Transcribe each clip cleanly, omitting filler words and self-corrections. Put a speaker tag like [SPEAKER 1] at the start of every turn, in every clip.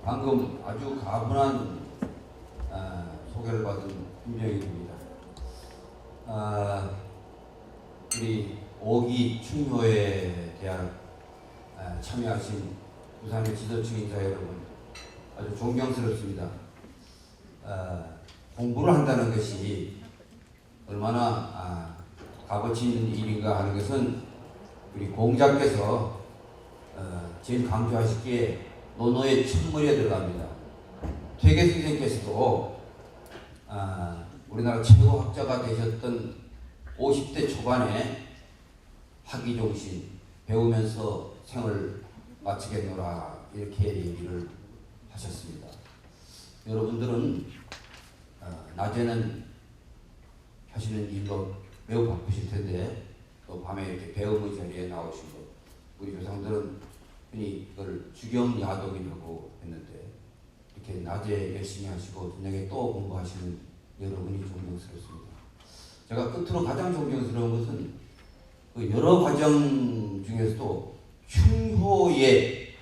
[SPEAKER 1] 방금 아주 가분한 소개를 받은 김병익입니다. 우리 5기 충효에 대한 참여하신 부산의 지도층 인사 여러분, 아주 존경스럽습니다. 공부를 한다는 것이 얼마나 값어치 있는 일인가 하는 것은 우리 공자께서 제일 강조하시기에 논어의 첫머리에 들어갑니다. 퇴계 선생께서도 우리나라 최고 학자가 되셨던 50대 초반에 학위종신, 배우면서 생을 마치겠노라 이렇게 얘기를 하셨습니다. 여러분들은 낮에는 하시는 일로 매우 바쁘실 텐데 또 밤에 이렇게 배움의 자리에 나오시고, 우리 조상들은 흔히 그걸 주경야독이라고 했는데 이렇게 낮에 열심히 하시고 저녁에 또 공부하시는 여러분이 존경스럽습니다. 제가 끝으로 가장 존경스러운 것은 그 여러 과정 중에서도 충효에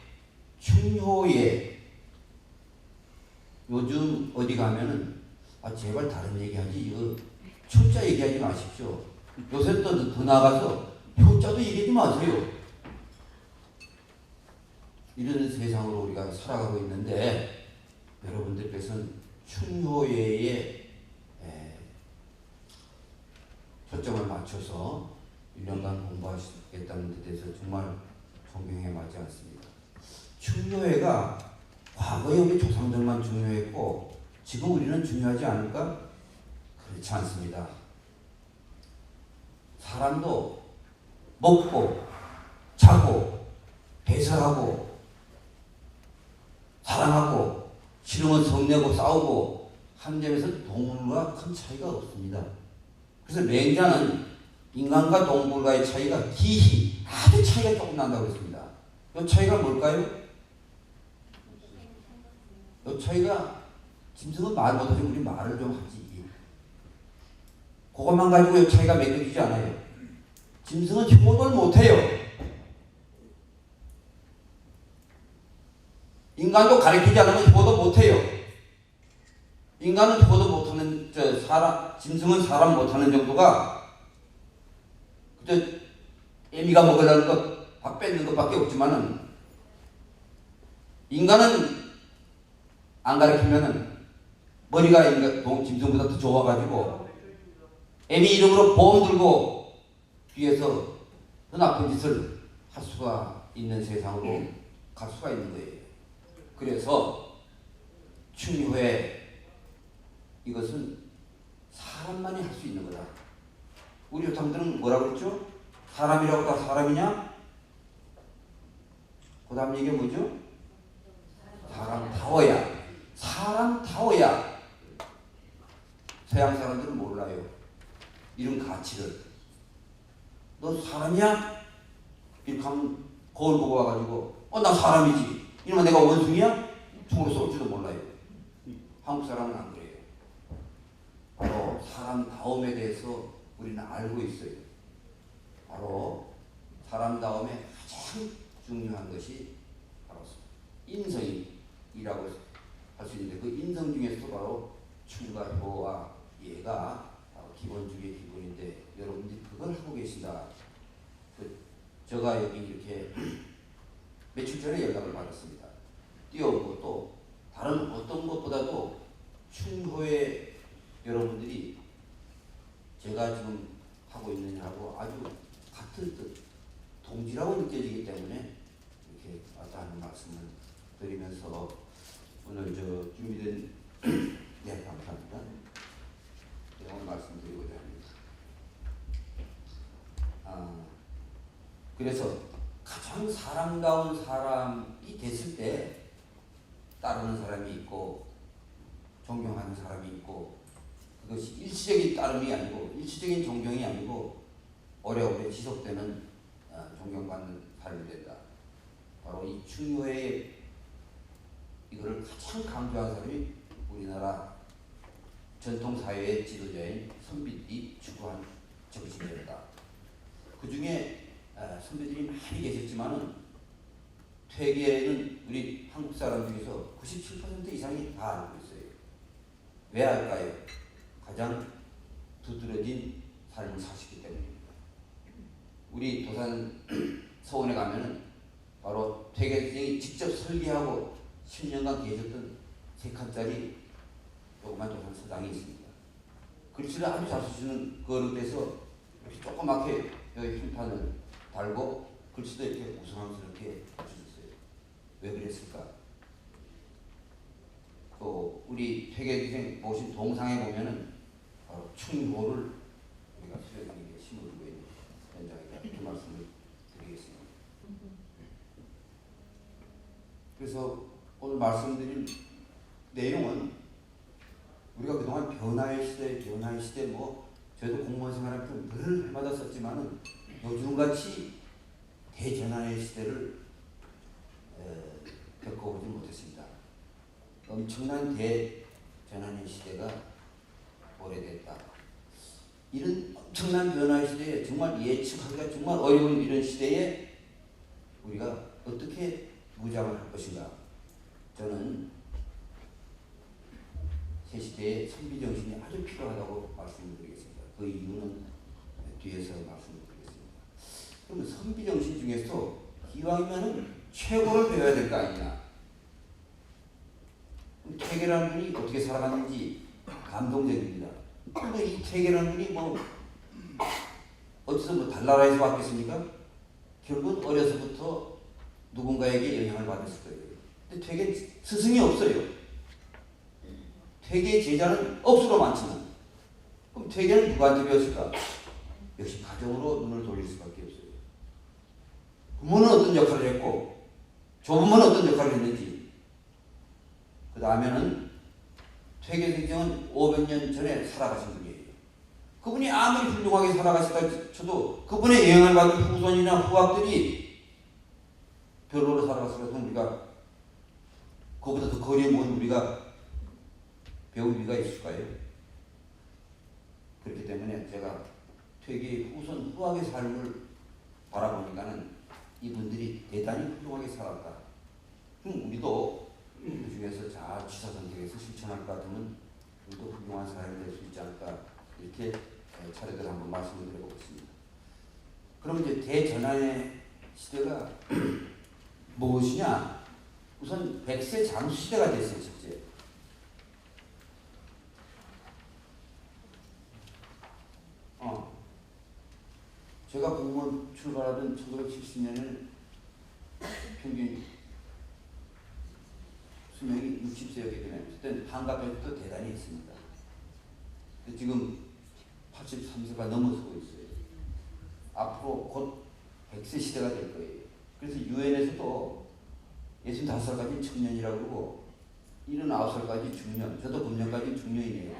[SPEAKER 1] 요즘 어디 가면은 제발 다른 얘기하지 이거 초자 얘기하지 마십시오. 요새 또 더 나가서 효자도 얘기하지 마세요. 이런 세상으로 우리가 살아가고 있는데 여러분들께서는 충효예에 초점을 맞춰서 1년간 공부하시겠다는 데 대해서 정말 존경해 마지 않습니다. 충효예가 과거에 우리 조상들만 중요했고 지금 우리는 중요하지 않을까? 그렇지 않습니다. 사람도 먹고 자고 배설하고 사랑하고 싫으면 성내고 싸우고 하는 점에서 동물과 큰 차이가 없습니다. 그래서 맹자는 인간과 동물과의 차이가 기히 아주 차이가 조금 난다고 했습니다. 이 차이가 뭘까요? 이 차이가, 짐승은 말 못하지 우리 말을 좀 하지. 그것만 가지고 이 차이가 맺혀지지 않아요. 짐승은 효도를 못해요. 인간도 가르치지 않으면 효도 못해요. 인간은 효도 못하는, 짐승은 사람 못하는 정도가 그저 애미가 먹으려는 것, 밥 뺏는 것밖에 없지만은 인간은 안 가르치면은 머리가 짐승보다 더 좋아가지고 애미 이름으로 보험 들고 뒤에서 더 나쁜 짓을 할 수가 있는 세상으로 갈 수가 있는 거예요. 그래서 충효에 이것은 사람만이 할 수 있는 거다. 우리 조상들은 뭐라고 했죠? 사람이라고 다 사람이냐? 그 다음 얘기가 뭐죠? 사람다워야. 사람다워야. 서양 사람들은 몰라요. 이런 가치를. 너 사람이야? 이렇게 하면 거울 보고 와가지고 나 사람이지. 이러면 내가 원숭이야? 총으로 쏠지도 몰라요. 한국 사람은 안 그래요. 바로 사람다움에 대해서 우리는 알고 있어요. 바로 사람다움에 가장 중요한 것이 바로 인성이라고 할 수 있는데 그 인성 중에서도 바로 충과 효와 예가 바로 기본 중의 기본인데 여러분들이 그걸 하고 계신다. 제가 여기 이렇게 며칠 전에 연락을 받았습니다. 뛰어오고 또 다른 어떤 것보다도 충효에 여러분들이 제가 지금 하고 있는 일하고 아주 같은 뜻, 동지라고 느껴지기 때문에 이렇게 왔다 하는 말씀을 드리면서 오늘 준비된 네, 감사합니다. 오늘 말씀드리고자 합니다. 그래서 가장 사람다운 사람이 됐을 때 따르는 사람이 있고 존경하는 사람이 있고 그것이 일시적인 따름이 아니고 일시적인 존경이 아니고 오래오래 지속되는 존경받는 삶이 된다. 바로 이 충효의 이거를 가장 강조한 사람이 우리나라 전통사회의 지도자인 선비들이 추구한 정신이었다. 그 중에 선비들이 많이 계셨지만은 퇴계는 우리 한국 사람 중에서 97% 이상이 다 알고 있어요. 왜 알까요? 가장 두드러진 삶을 사시기 때문입니다. 우리 도산 서원에 가면은 바로 퇴계 선생이 직접 설계하고 10년간 계셨던 3칸짜리 조그만 도산 서당이 있습니다. 글씨를 아주 잘 쓰시는 그 어른께서 이렇게 조그맣게 여기 흰판을 달고 글씨도 이렇게 우스꽝스럽게 쓰셨어요. 왜 그랬을까? 또 우리 퇴계선생 모신 동상에 보면은 바로 충효를 우리가 수련님에게 심어두고 있는 현장이다. 그 말씀을 드리겠습니다. 그래서 오늘 말씀드릴 내용은 우리가 그동안 변화의 시대 뭐 저희도 공무원 생활할 때 늘 해마다 썼지만은 요즘같이 대전환의 시대를 겪어보지 못했습니다. 엄청난 대전환의 시대가 오래됐다. 이런 엄청난 변화의 시대에 정말 예측하기가 정말 어려운 이런 시대에 우리가 어떻게 무장을 할 것인가. 저는 새 시대의 선비정신이 아주 필요하다고 말씀드리겠습니다. 그 이유는 뒤에서 말씀드리겠습니다. 그러면 선비정신 중에서 기왕이면 최고를 배워야 될 거 아니냐. 퇴계라는 분이 어떻게 살아갔는지 감동적입니다. 근데 이 퇴계라는 분이 뭐 어디서 뭐 달나라에서 왔겠습니까? 결국은 어려서부터 누군가에게 영향을 받았을 거예요. 근데 퇴계 스승이 없어요. 퇴계 제자는 억수로 많지만 그럼 퇴계는 누구한테 배웠을까? 역시 가정으로 눈을 돌릴 수밖에 없어요. 부모는 어떤 역할을 했고 조부모는 어떤 역할을 했는지 그 다음에는 퇴계 선생은 500년 전에 살아가신 분이에요. 그분이 아무리 훌륭하게 살아가셨다 쳐도 그분의 영향을 받은 후손이나 후학들이 별로로 살아갔으면 우리가 그보다 더 거리에 먼 우리가 배울 리가 있을까요? 그렇기 때문에 제가 퇴계의 후손 후학의 삶을 바라보니까는 이분들이 대단히 훌륭하게 살았다. 그럼 우리도 그 중에서 잘 취사 선택해서 실천할 것 같으면 우리도 훌륭한 사람이 될 수 있지 않을까 이렇게 차례대로 한번 말씀을 드려보겠습니다. 그럼 이제 대전환의 시대가 무엇이냐? 우선 100세 장수 시대가 됐어요. 첫째. 제가 공무원 출발하던 1970년에는 평균 수명이 60세였기 때문에 그때는 한갑에도 대단히 했습니다. 지금 83세가 넘어서고 있어요. 앞으로 곧 100세 시대가 될 거예요. 그래서 유엔에서도 65살까지 청년이라고 그러고 79살까지 중년, 저도 금년까지 중년이네요.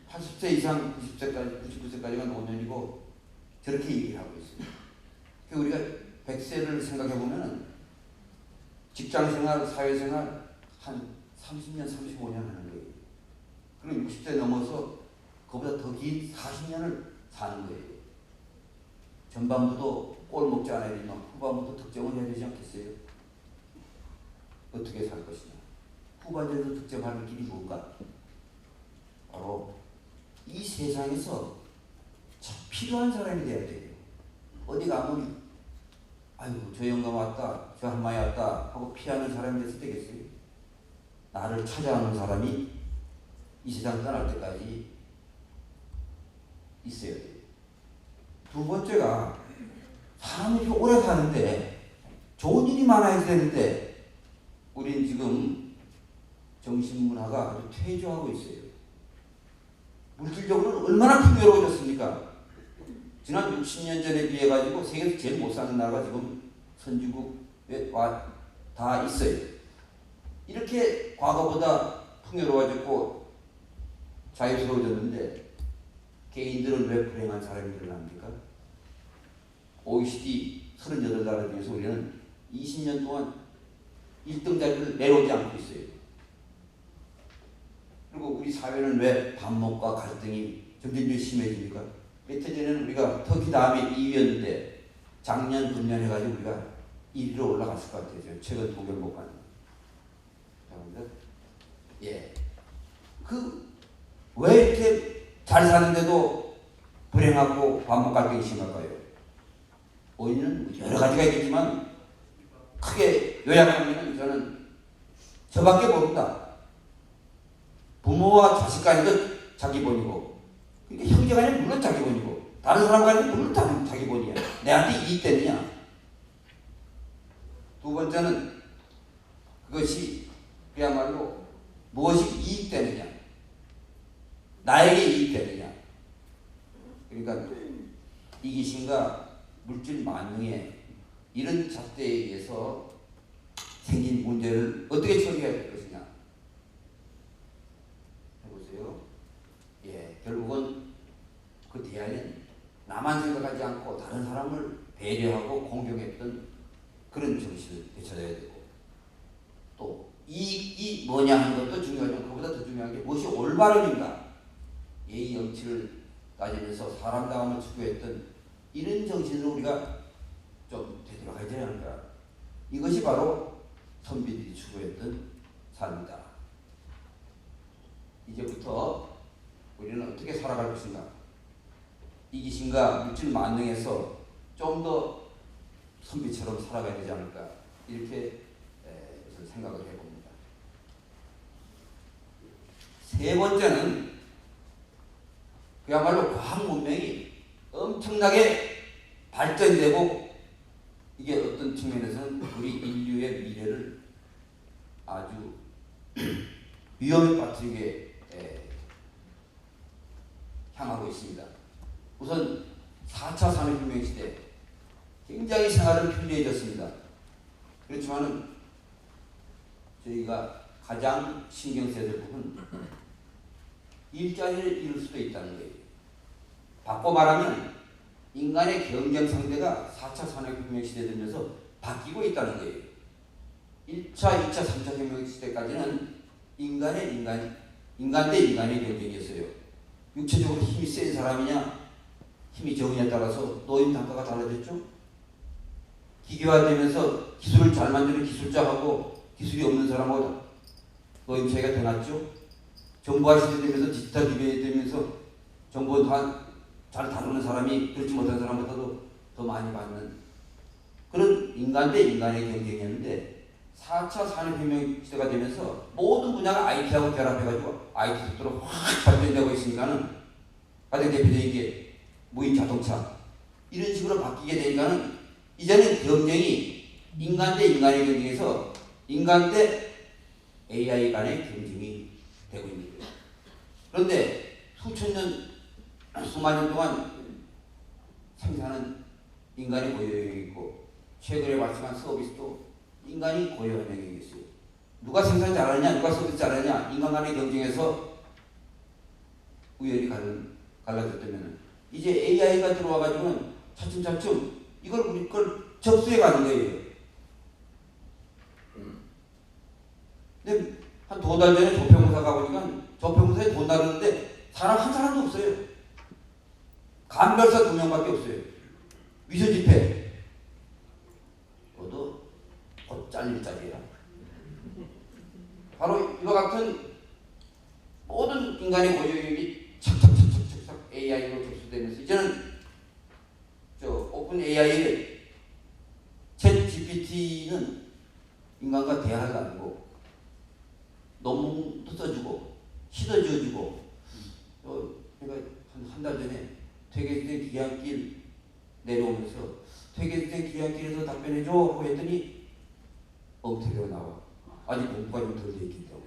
[SPEAKER 1] 80세 이상 90세까지, 99세까지가 노년이고 저렇게 얘기를 하고 있습니다. 우리가 100세를 생각해 보면 직장생활, 사회생활 한 30년, 35년 하는 거예요. 그럼 60세 넘어서 그보다 더 긴 40년을 사는 거예요. 전반부도 꼴 먹지 않아야 되지만 후반부도 득점을 해야 되지 않겠어요? 어떻게 살 것이냐. 후반전에서 득점하는 길이 뭘까? 바로 이 세상에서 참 필요한 사람이 돼야 돼요. 어디 가면 아이고 저 영감 왔다, 저 한마이 왔다 하고 피하는 사람이 됐을 때겠어요? 나를 찾아오는 사람이 이 세상 떠날 때까지 있어야 돼요. 두 번째가 사람이 이렇게 오래 사는데 좋은 일이 많아야 되는데 우린 지금 정신문화가 아주 퇴조하고 있어요. 물질적으로는 얼마나 풍요로워졌습니까? 지난 60년 전에 비해 가지고 세계에서 제일 못 사는 나라가 지금 선진국에 다 있어요. 이렇게 과거보다 풍요로워졌고 자유스러워졌는데 개인들은 왜 불행한 사람이 일어납니까? OECD 38나라 중에서 우리는 20년 동안 1등 자리를 내려오지 않고 있어요. 그리고 우리 사회는 왜 반목과 갈등이 점점 심해집니까? 며칠 전에는 우리가 터키 다음에 2위였는데 작년, 금년 해가지고 우리가 1위로 올라갔을 것 같아요. 제가 최근 통계를 못 봤는데. 예. 왜 이렇게 잘 사는데도 불행하고 반복 갈등이 심할까요? 원인은 여러 가지가 있겠지만 크게 요약하면 저는 저밖에 모른다. 부모와 자식 간에도 자기 본이고, 그러니까 형제 간에 물론 자기 본이고, 다른 사람 간에 물론 자기 본이야. 내한테 이익되느냐? 두 번째는 그것이 그야말로 무엇이 이익되느냐? 나에게 이익되느냐? 그러니까 이기심과 물질 만능의 이런 잣대에 의해서 생긴 문제를 어떻게 처리해야 될 것이냐? 해보세요. 예, 결국은 그 대안은 나만 생각하지 않고 다른 사람을 배려하고 공경했던 그런 정신을 되찾아야 되고, 또 이익이 뭐냐 하는 것도 중요하지만 그보다 더 중요한 게 무엇이 올바름인가, 예의 염치를 따지면서 사람다움을 추구했던 이런 정신으로 우리가 좀 되돌아가야 되지 않을까. 이것이 바로 선비들이 추구했던 삶이다. 이제부터 우리는 어떻게 살아갈 것인가. 이기심과 물질 만능에서 좀 더 선비처럼 살아가야 되지 않을까. 이렇게 생각을 해봅니다. 세 번째는 그야말로 과학 문명이 엄청나게 발전되고, 이게 어떤 측면에서는 우리 인류의 미래를 아주 위험에 빠뜨리게 향하고 있습니다. 우선 4차 산업혁명 시대 굉장히 생활은 편리해졌습니다. 그렇지만은 저희가 가장 신경 써야 될 부분은 일자리를 잃을 수도 있다는 거예요. 바꿔 말하면 인간의 경쟁 상대가 4차 산업혁명 시대 되면서 바뀌고 있다는 거예요. 1차, 2차, 3차 혁명 시대까지는 인간 대 인간의 경쟁이었어요. 육체적으로 힘이 센 사람이냐, 힘이 적으냐에 따라서 노임 단가가 달라졌죠. 기계화되면서 기술을 잘 만드는 기술자하고 기술이 없는 사람하고 노임 차이가 더 났죠. 정보화 시대 되면서 디지털 기계 되면서 정보 잘 다루는 사람이 그렇지 못한 사람보다도 더 많이 받는 그런 인간 대 인간의 경쟁이었는데, 4차 산업혁명 시대가 되면서 모든 분야가 IT하고 결합해가지고 IT 속도로 확 발전되고 있으니까는 가장 대표적인 게 무인 자동차 이런 식으로 바뀌게 되니까는 이제는 경쟁이 인간 대 인간의 경쟁에서 인간 대 AI 간의 경쟁이 되고 있는 거예요. 그런데 수천 년, 수만 년 동안 생산은 인간의 고유 영역이 있고, 최근에 말씀한 서비스도 인간이 고유 영역이 있어요. 누가 생산 잘하느냐, 누가 서비스 잘하느냐, 인간 간의 경쟁에서 우열이 갈라졌다면, 이제 AI가 들어와가지고는 차츰차츰 우리 걸 접수해 가는 거예요. 근데 한 2달 전에 조평무사 가보니까 조평무사에 돈 나르는데 사람 한 사람도 없어요. 간별사 2명밖에 없어요. 위조 집회. 그것도 곧 잘릴 자리야. 바로 이와 같은 모든 인간의 고유력이 착착착착착 AI로 접수되면서 이제는 오픈 AI의 챗 GPT는 인간과 대화가 아니고 논문도 써주고 시도 지어주고, 제가 한 달 전에 퇴계된 귀향길 내려오면서 퇴계된 귀향길에서 답변해줘 하고 했더니 엉터리로 나와. 아직 공부가 좀 덜 돼 있기 때문에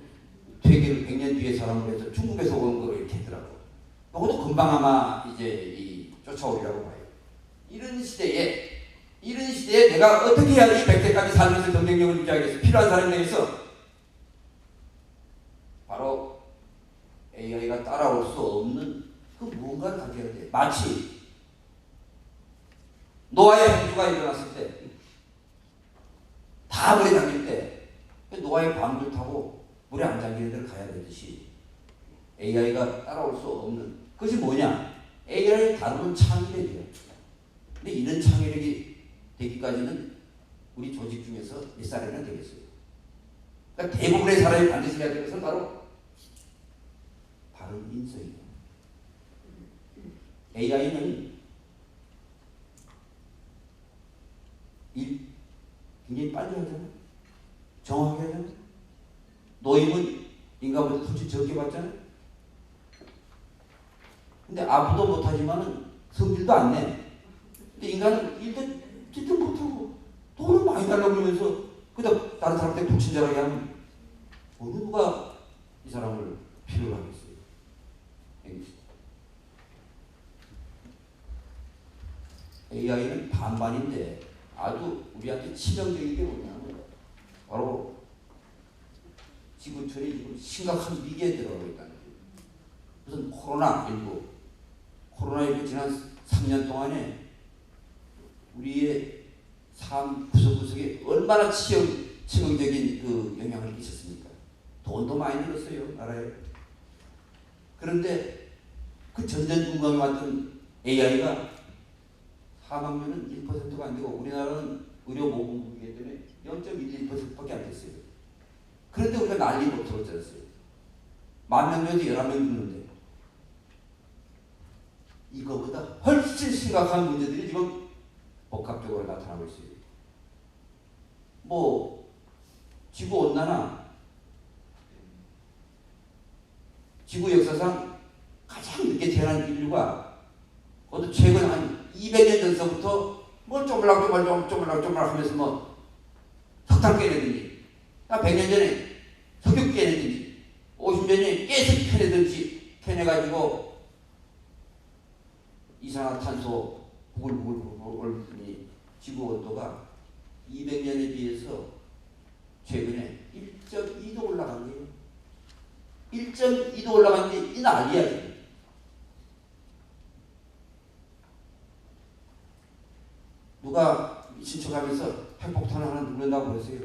[SPEAKER 1] 퇴계를 100년 뒤에 사람을 해서 중국에서 온 거 이렇게 했더라고. 이것도 금방 아마 이제 쫓아오리라고 봐요. 이런 시대에 내가 어떻게 해야지 100세까지 살면서 경쟁력을 유지하겠어? 필요한 사람에 대해서 바로 AI가 따라올 수 없는 그 무언가를 가져야 돼. 마치 노아의 홍수가 일어났을 때, 다 물에 잠길 때 노아의 방주를 타고 물에 안 잠기는 데를 가야 되듯이 AI가 따라올 수 없는 그것이 뭐냐? AI를 다루는 창의력이에요. 근데 이런 창의력이 되기까지는 우리 조직 중에서 몇 사람이나 되겠어요. 그러니까 대부분의 사람이 반드시 해야 될 것은 바로 바른 인성이에요. AI는 굉장히 빨리 하잖아요. 정확하게 하잖아요. 노임은 인간보다 훨씬 적게 받잖아요. 근데 아무도 못하지만은 성질도 안 내. 근데 인간은 일도 못하고 돈을 많이 달라고 그러면서 그다 다른 사람한테 불친절하게 하면 어느 누가 이 사람을 필요로 하겠어요. AI는 반반인데 아주 우리한테 치명적인 게 뭐냐면 바로 지구촌이 지금 심각한 위기에 들어가고 있다는 거예요. 무슨 코로나19 지난 3년 동안에 우리의 삶 구석구석에 얼마나 치명적인 그 영향을 끼쳤습니까? 돈도 많이 들었어요, 나라에. 그런데 그 전전긍긍에 왔던 AI가 사망률은 1%가 안 되고 우리나라는 의료보험이기 때문에 0.11%밖에 안 됐어요. 그런데 우리가 난리 못 들었잖아요. 10,000명 중에 11명 죽는데 이거보다 훨씬 심각한 문제들이 지금 복합적으로 나타나고 있어요. 뭐 지구온난화, 지구 역사상 가장 늦게 태어난 인류가 그것도 최근 한 200년 전서부터 뭘 쪼물락 하면서 뭐 석탄 깨내든지 100년 전에 석유 깨내든지 50년 전에 가스 캐내가지고 이산화탄소 부글부글 지구 온도가 200년에 비해서 최근에 1.2도 올라간 거예요. 1.2도 올라간 게 이 난리야 지금. 누가 미친 척하면서 핵폭탄을 하나 누른다고 그러세요.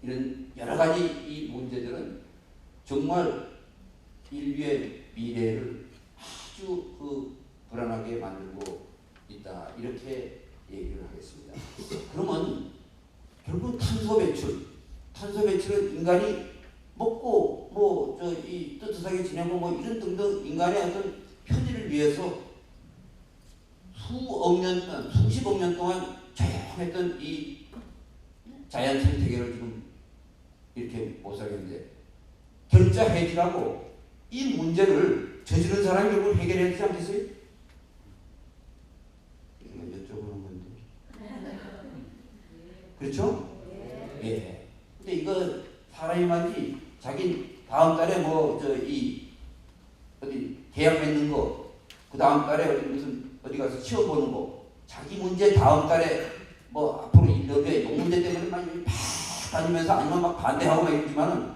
[SPEAKER 1] 이런 여러 가지 이 문제들은 정말 인류의 미래를 아주 불안하게 만들고 있다. 이렇게 얘기를 하겠습니다. 그러면 결국 탄소 배출은 인간이 먹고 이 떳떳하게 지내고 뭐 이런 등등 인간의 어떤 편의를 위해서 수십억 년 동안 조용했던 이 자연 생태계를 지금 이렇게 못 살겠는데 결자 해지라고 이 문제를 저지른 사람이 결국 해결해야 되지 않겠어요? 이건 여쭤보는 건데. 그렇죠? 예. 근데 이거 사람이 말이지 자기 다음 달에 어디 계약 맺는 거, 그 다음 달에 어디 가서 시험 보는 거, 자기 문제 다음 달에 뭐 앞으로 인력에 용 문제 때문에 막 다니면서 아니면 막 반대하고 막 이러지만은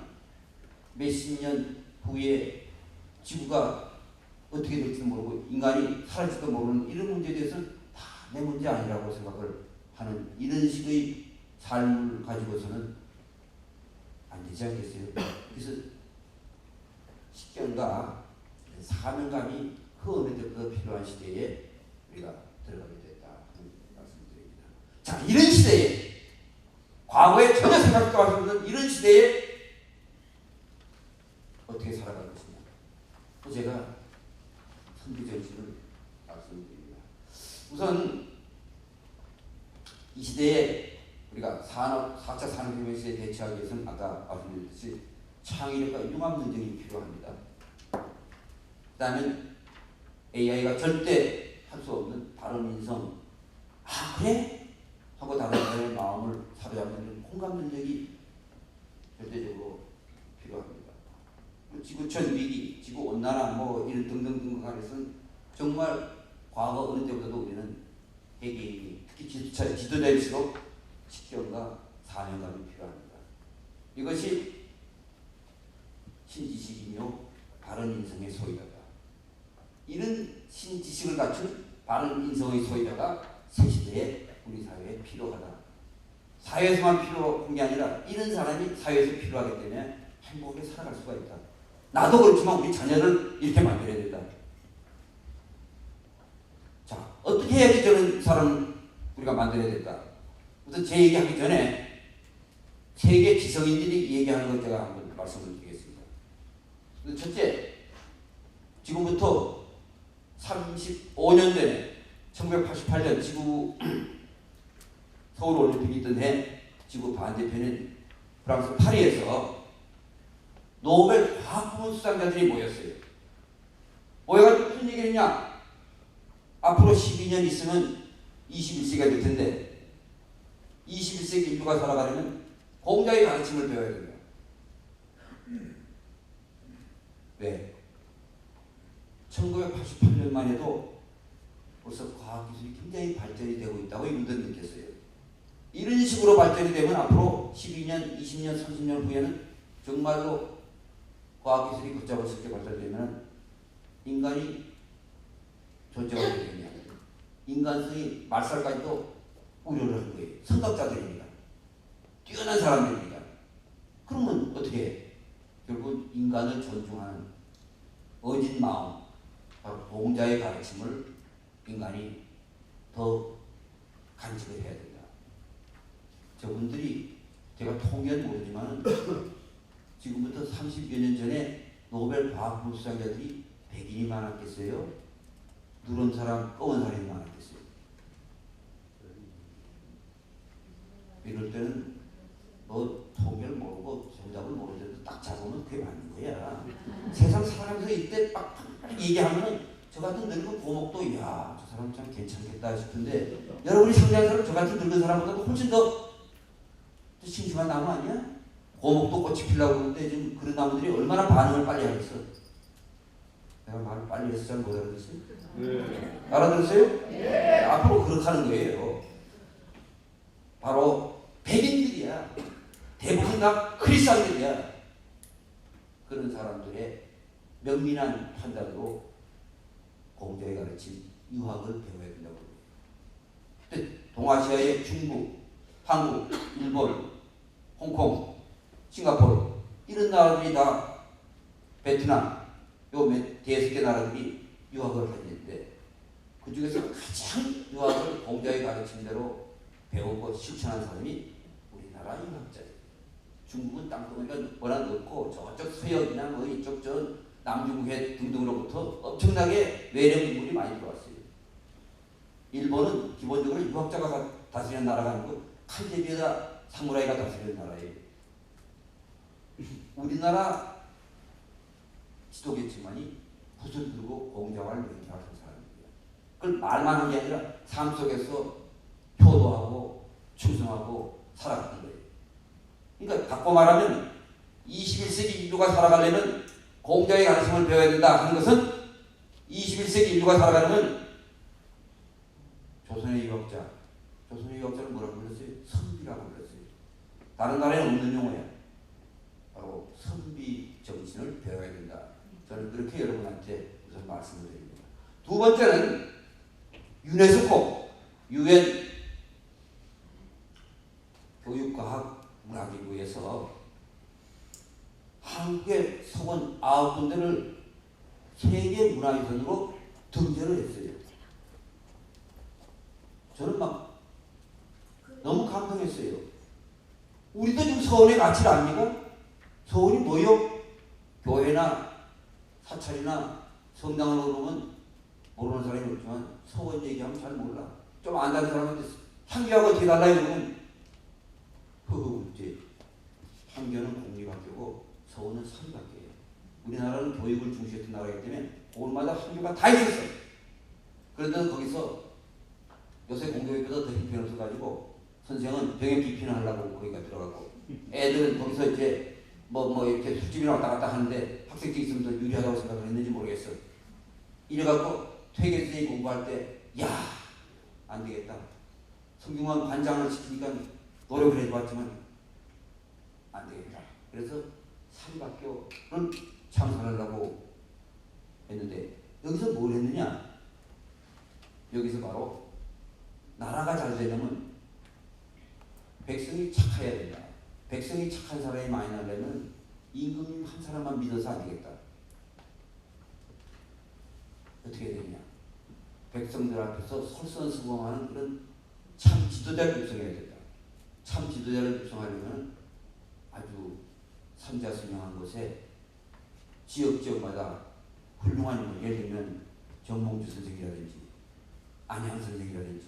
[SPEAKER 1] 몇십 년 후에 지구가 어떻게 될지 모르고 인간이 사라질지도 모르는 이런 문제에 대해서는 다 내 문제 아니라고 생각을 하는 이런 식의 삶을 가지고서는 안 되지 않겠어요? 그래서 식견과 사명감이 그 어느 때보다 필요한 시대에 우리가 들어가게 됐다 하는 말씀드립니다. 자, 이런 시대에 과거에 전혀 생각도 할 수 없는 이런 시대에 어떻게 살아갈 것이냐. 제가 선비정신을 말씀드립니다. 우선 이 시대에 우리가 4차 산업혁명 시대에 대처하기 위해서는 아까 말씀드렸듯이 창의력과 융합 능력이 필요합니다. 그 다음에 AI가 절대 할 수 없는 바른 인성, 아 그래? 하고 다른 사람의 마음을 사로잡는 공감 능력이 절대적으로 필요합니다. 지구촌 위기, 지구온난화 뭐 이런 등등등 관해서는 정말 과거 어느 때보다도 우리는 개개인이 특히 지도자일수록 식견과 사명감이 필요합니다. 이것이 신지식이며 바른 인성의 소유자다. 이런 신지식을 갖춘 바른 인성의 소유자가 새 시대에 우리 사회에 필요하다. 사회에서만 필요한 게 아니라 이런 사람이 사회에서 필요하기 때문에 행복하게 살아갈 수가 있다. 나도 그렇지만 우리 자녀를 이렇게 만들어야 된다. 자, 어떻게 어떻게 해야지 저런 사람 우리가 만들어야 될까? 우선 제 얘기하기 전에 세계 지성인들이 얘기하는 것 제가 한번 말씀을 드리겠습니다. 첫째, 지금부터 35년 전에 1988년 지구 서울 올림픽이 있던 해 지구 반대편인 프랑스 파리에서 노벨 과학부문 수상자들이 모였어요. 모여가지고 무슨 얘기를 했냐? 앞으로 12년 있으면 21세기가 될 텐데 21세기 인류가 살아가려면 공자의 가르침을 배워야 된다. 왜? 1988년만 해도 벌써 과학기술이 굉장히 발전이 되고 있다고 이분들은 느꼈어요. 이런 식으로 발전이 되면 앞으로 12년, 20년, 30년 후에는 정말로 과학기술이 걷잡았을 때 발달되면 인간이 존재가 되겠냐. 인간성이 말살까지도 우려를 한 거예요. 선각자들입니다. 뛰어난 사람들입니다. 그러면 어떻게 해? 결국 인간을 존중하는 어진 마음, 바로 공자의 가르침을 인간이 더 간직을 해야 된다. 저분들이 제가 통계는 모르지만 지금부터 30여 년 전에 노벨 과학부 수상자들이 백인이 많았겠어요? 누런 사람, 검은 사람이 많았겠어요? 이럴 때는 너 통계를 모르고 정답을 모르는데도 딱 잡으면 그게 맞는 거야. 세상 살아가면서 이때 막 얘기하면 저 같은 늙은 고목도 야, 저 사람 참 괜찮겠다 싶은데 여러분이 상대하는 사람 저 같은 늙은 사람보다 훨씬 더 싱싱한 나무 아니야? 고목도 꽃이 피려고 그러는데 지금 그런 나무들이 얼마나 반응을 빨리 하겠어. 내가 말을 빨리 해서 잘 못 알아들었어요? 네. 알아들었어요? 네. 앞으로 그렇게 하는 거예요. 바로 백인들이야. 대부분 다 크리스찬들이야. 그런 사람들의 면밀한 판단으로 공자의 가르침 유학을 배워야 된다고. 동아시아의 중국, 한국, 일본, 홍콩, 싱가포르 이런 나라들이 다 베트남 요 대여섯 개 나라들이 유학을 하는데 그 중에서 가장 유학을 공자의 가르침대로 배우고 실천한 사람이 우리나라 유학자예요. 중국은 땅덩어리가 워낙 넓고 저쪽 서역이나 뭐 이쪽 저 남중해 등등으로부터 엄청나게 외령 인물이 많이 들어왔어요. 일본은 기본적으로 유학자가 다스리는 나라가 아니고 칼제비에다 사무라이가 다스리는 나라예요. 우리나라 지도계층만이 붓을 들고 공자와를 연기하는 사람입니다. 그걸 말만 한 게 아니라 삶 속에서 효도하고 충성하고 살아가는 거예요. 그러니까 바꿔 말하면 21세기 인류가 살아가려면 공자의 가르침을 배워야 된다 하는 것은 21세기 인류가 살아가려면 조선의 유학자, 조선의 유학자를 뭐라고 불렀어요? 선비라고 불렀어요. 다른 나라에 없는 용어야. 바로 선비 정신을 배워야 된다. 저는 그렇게 여러분한테 우선 말씀을 드립니다. 두 번째는 유네스코, UN 교육과학문화기구에서 한국의 서원 9군데를 세계문화유산으로 등재를 했어요. 저는 막 너무 감동했어요. 우리도 지금 서원의 가치를 압니까? 서원이 뭐요? 교회나 사찰이나 성당을 보면 모르는 사람이 없지만 서원 얘기하면 잘 몰라. 좀 안다는 사람한테 향교하고 어떻게 달라 이러면 이제 향교는 공립학교고 서원은 사립학교예요. 우리나라는 교육을 중시했던 나라이기 때문에 곳마다 향교가 다 있었어요. 그런데 거기서 요새 공교육보다 더 형편없어 가지고 선생은 병역 기피는 하려고 거기가 들어가고 애들은 거기서 이제 뭐 이렇게 술집이나 왔다 갔다 하는데 학생증 있으면 더 유리하다고 생각을 했는지 모르겠어. 이래갖고 퇴계선생이 공부할 때 야, 안 되겠다. 성균관 관장을 시키니까 노력을 해봤지만 안 되겠다. 그래서 사립학교를 창설하려고 했는데 여기서 뭘 했느냐? 여기서 바로 나라가 잘 되려면 백성이 착해야 된다. 백성이 착한 사람이 많이 나려면 임금님 한 사람만 믿어서 안 되겠다. 어떻게 되냐? 백성들 앞에서 솔선수범하는 그런 참 지도자를 육성해야 된다. 참 지도자를 육성하려면 아주 산자순영한 곳에 지역마다 훌륭한 인물, 예를 들면 정몽주 선생이라든지 안양 선생이라든지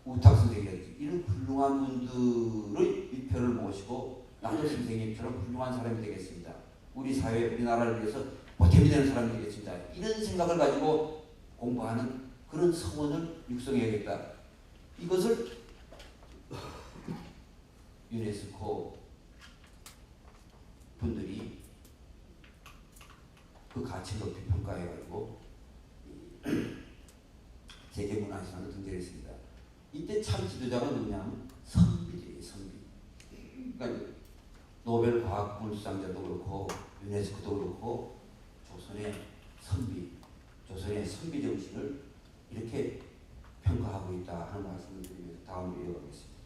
[SPEAKER 1] 우탁 선생이라든지 이런 훌륭한 분들의 위표를 모시고 나도 선생님처럼 훌륭한 사람이 되겠습니다. 우리 사회, 우리나라를 위해서 보탬이 되는 사람이 되겠습니다. 이런 생각을 가지고 공부하는 그런 성원을 육성해야겠다. 이것을 유네스코 분들이 그 가치를 높이 평가해가지고 세계문화유산으로 등재했습니다. 이때 참 지도자가 누구냐면 선비들이에요. 선비. 그러니까 노벨 과학부 수상자도 그렇고 유네스코도 그렇고 조선의 선비, 조선의 선비 정신을 이렇게 평가하고 있다 하는 말씀을 드리면서 다음으로 이어가겠습니다.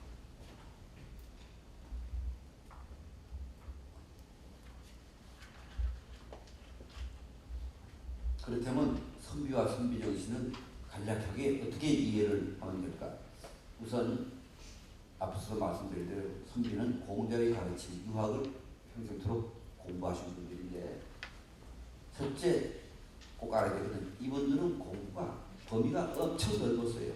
[SPEAKER 1] 그렇다면 선비와 선비 정신은 간략하게 어떻게 이해를 하면 될까? 우선 앞서서 말씀드린 대로 선비는 공자의 가르침, 유학을 평생토록 공부하신 분들인데 첫째 꼭 알아야 되거든. 이분들은 공부가 범위가 엄청 넓었어요.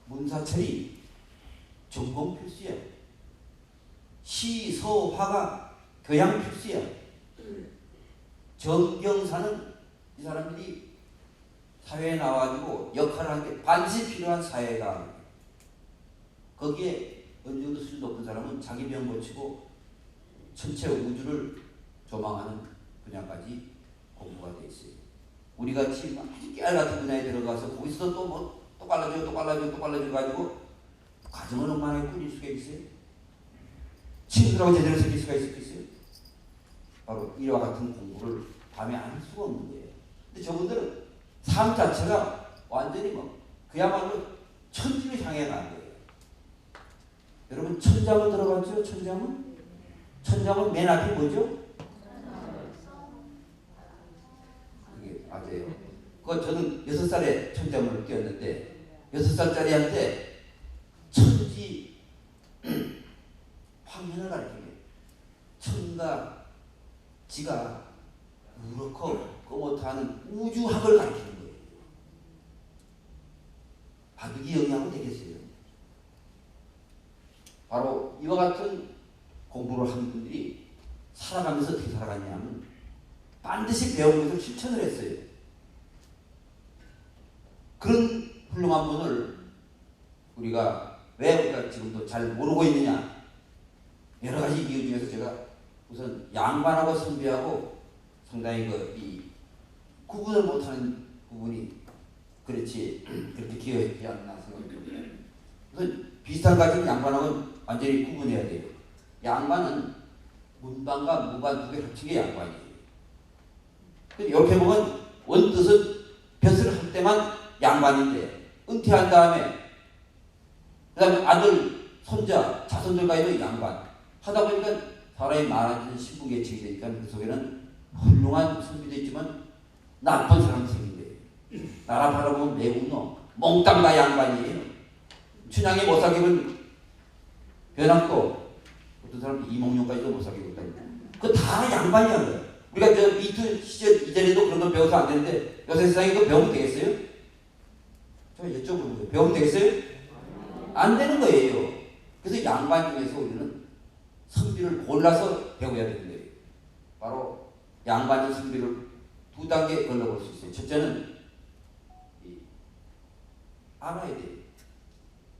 [SPEAKER 1] 문사철이 전공 필수야. 시, 서, 화가 교양 필수야. 정경사는 이 사람들이 사회에 나와가지고 역할을 하는 게 반드시 필요한 사회가 거기에 어느 정도 수준 높은 사람은 자기 병 고치고 전체 우주를 조망하는 분야까지 공부가 돼 있어요. 우리 같이 깨알 같은 분야에 들어가서 거기서 또 빨라져 가지고 가정을 얼마나 꾸릴 수가 있어요? 친구들하고 제대로 생길 수가 있겠어요? 바로 이와 같은 공부를 밤에 안 할 수가 없는 거예요. 근데 저분들은 삶 자체가 완전히 그야말로 천지를 향해 가는 거예요. 여러분 천장은 들어봤죠? 천장은? 천장은 맨 앞이 뭐죠? 그게 맞아요. 저는 6살에 천장을 끼웠는데 6살짜리한테 천지 황현을 가르치는 거예요. 천과 지가 그렇고 못하는 우주학을 가르치는 거예요. 바둑이 영향은 되겠어요. 바로 이와 같은 공부를 하는 분들이 살아가면서 어떻게 살아갔냐면 반드시 배운 것을 실천을 했어요. 그런 훌륭한 분을 우리가 왜 우리가 지금도 잘 모르고 있느냐? 여러 가지 이유 중에서 제가 우선 양반하고 선비하고 상당히 이 구분을 못하는 부분이 그렇게 기여했지 않나 생각합니다. 우선 비슷한 가지는 양반하고는 완전히 구분해야 돼요. 양반은 문반과 무반 두 개 합친 게 양반이에요. 이렇게 보면 원뜻은 벼슬을 할 때만 양반인데 은퇴한 다음에 그 다음에 아들, 손자, 자손들까지도 양반 하다 보니까 사람이 많아지는 신분계층이 되니까 그 속에는 훌륭한 선비도 있지만 나쁜 사람이 생긴 거예요. 나라 바라보면 매우 몽땅 다 양반이에요. 춘향이 못 사귀면 변학도 어떤 사람은 이몽룡까지도 못 사귀고 있다고. 그거 다 양반이야. 우리가 저 미투 시절 이전에도 그런 걸 배워서 안 되는데 요새 세상에 그거 배우면 되겠어요? 저 여쭤보는 거예요. 배우면 되겠어요? 안 되는 거예요. 그래서 양반 중에서 우리는 선비를 골라서 배워야 되는 거예요. 바로 양반의 선비를 두 단계 걸러볼 수 있어요. 첫째는 알아야 돼요.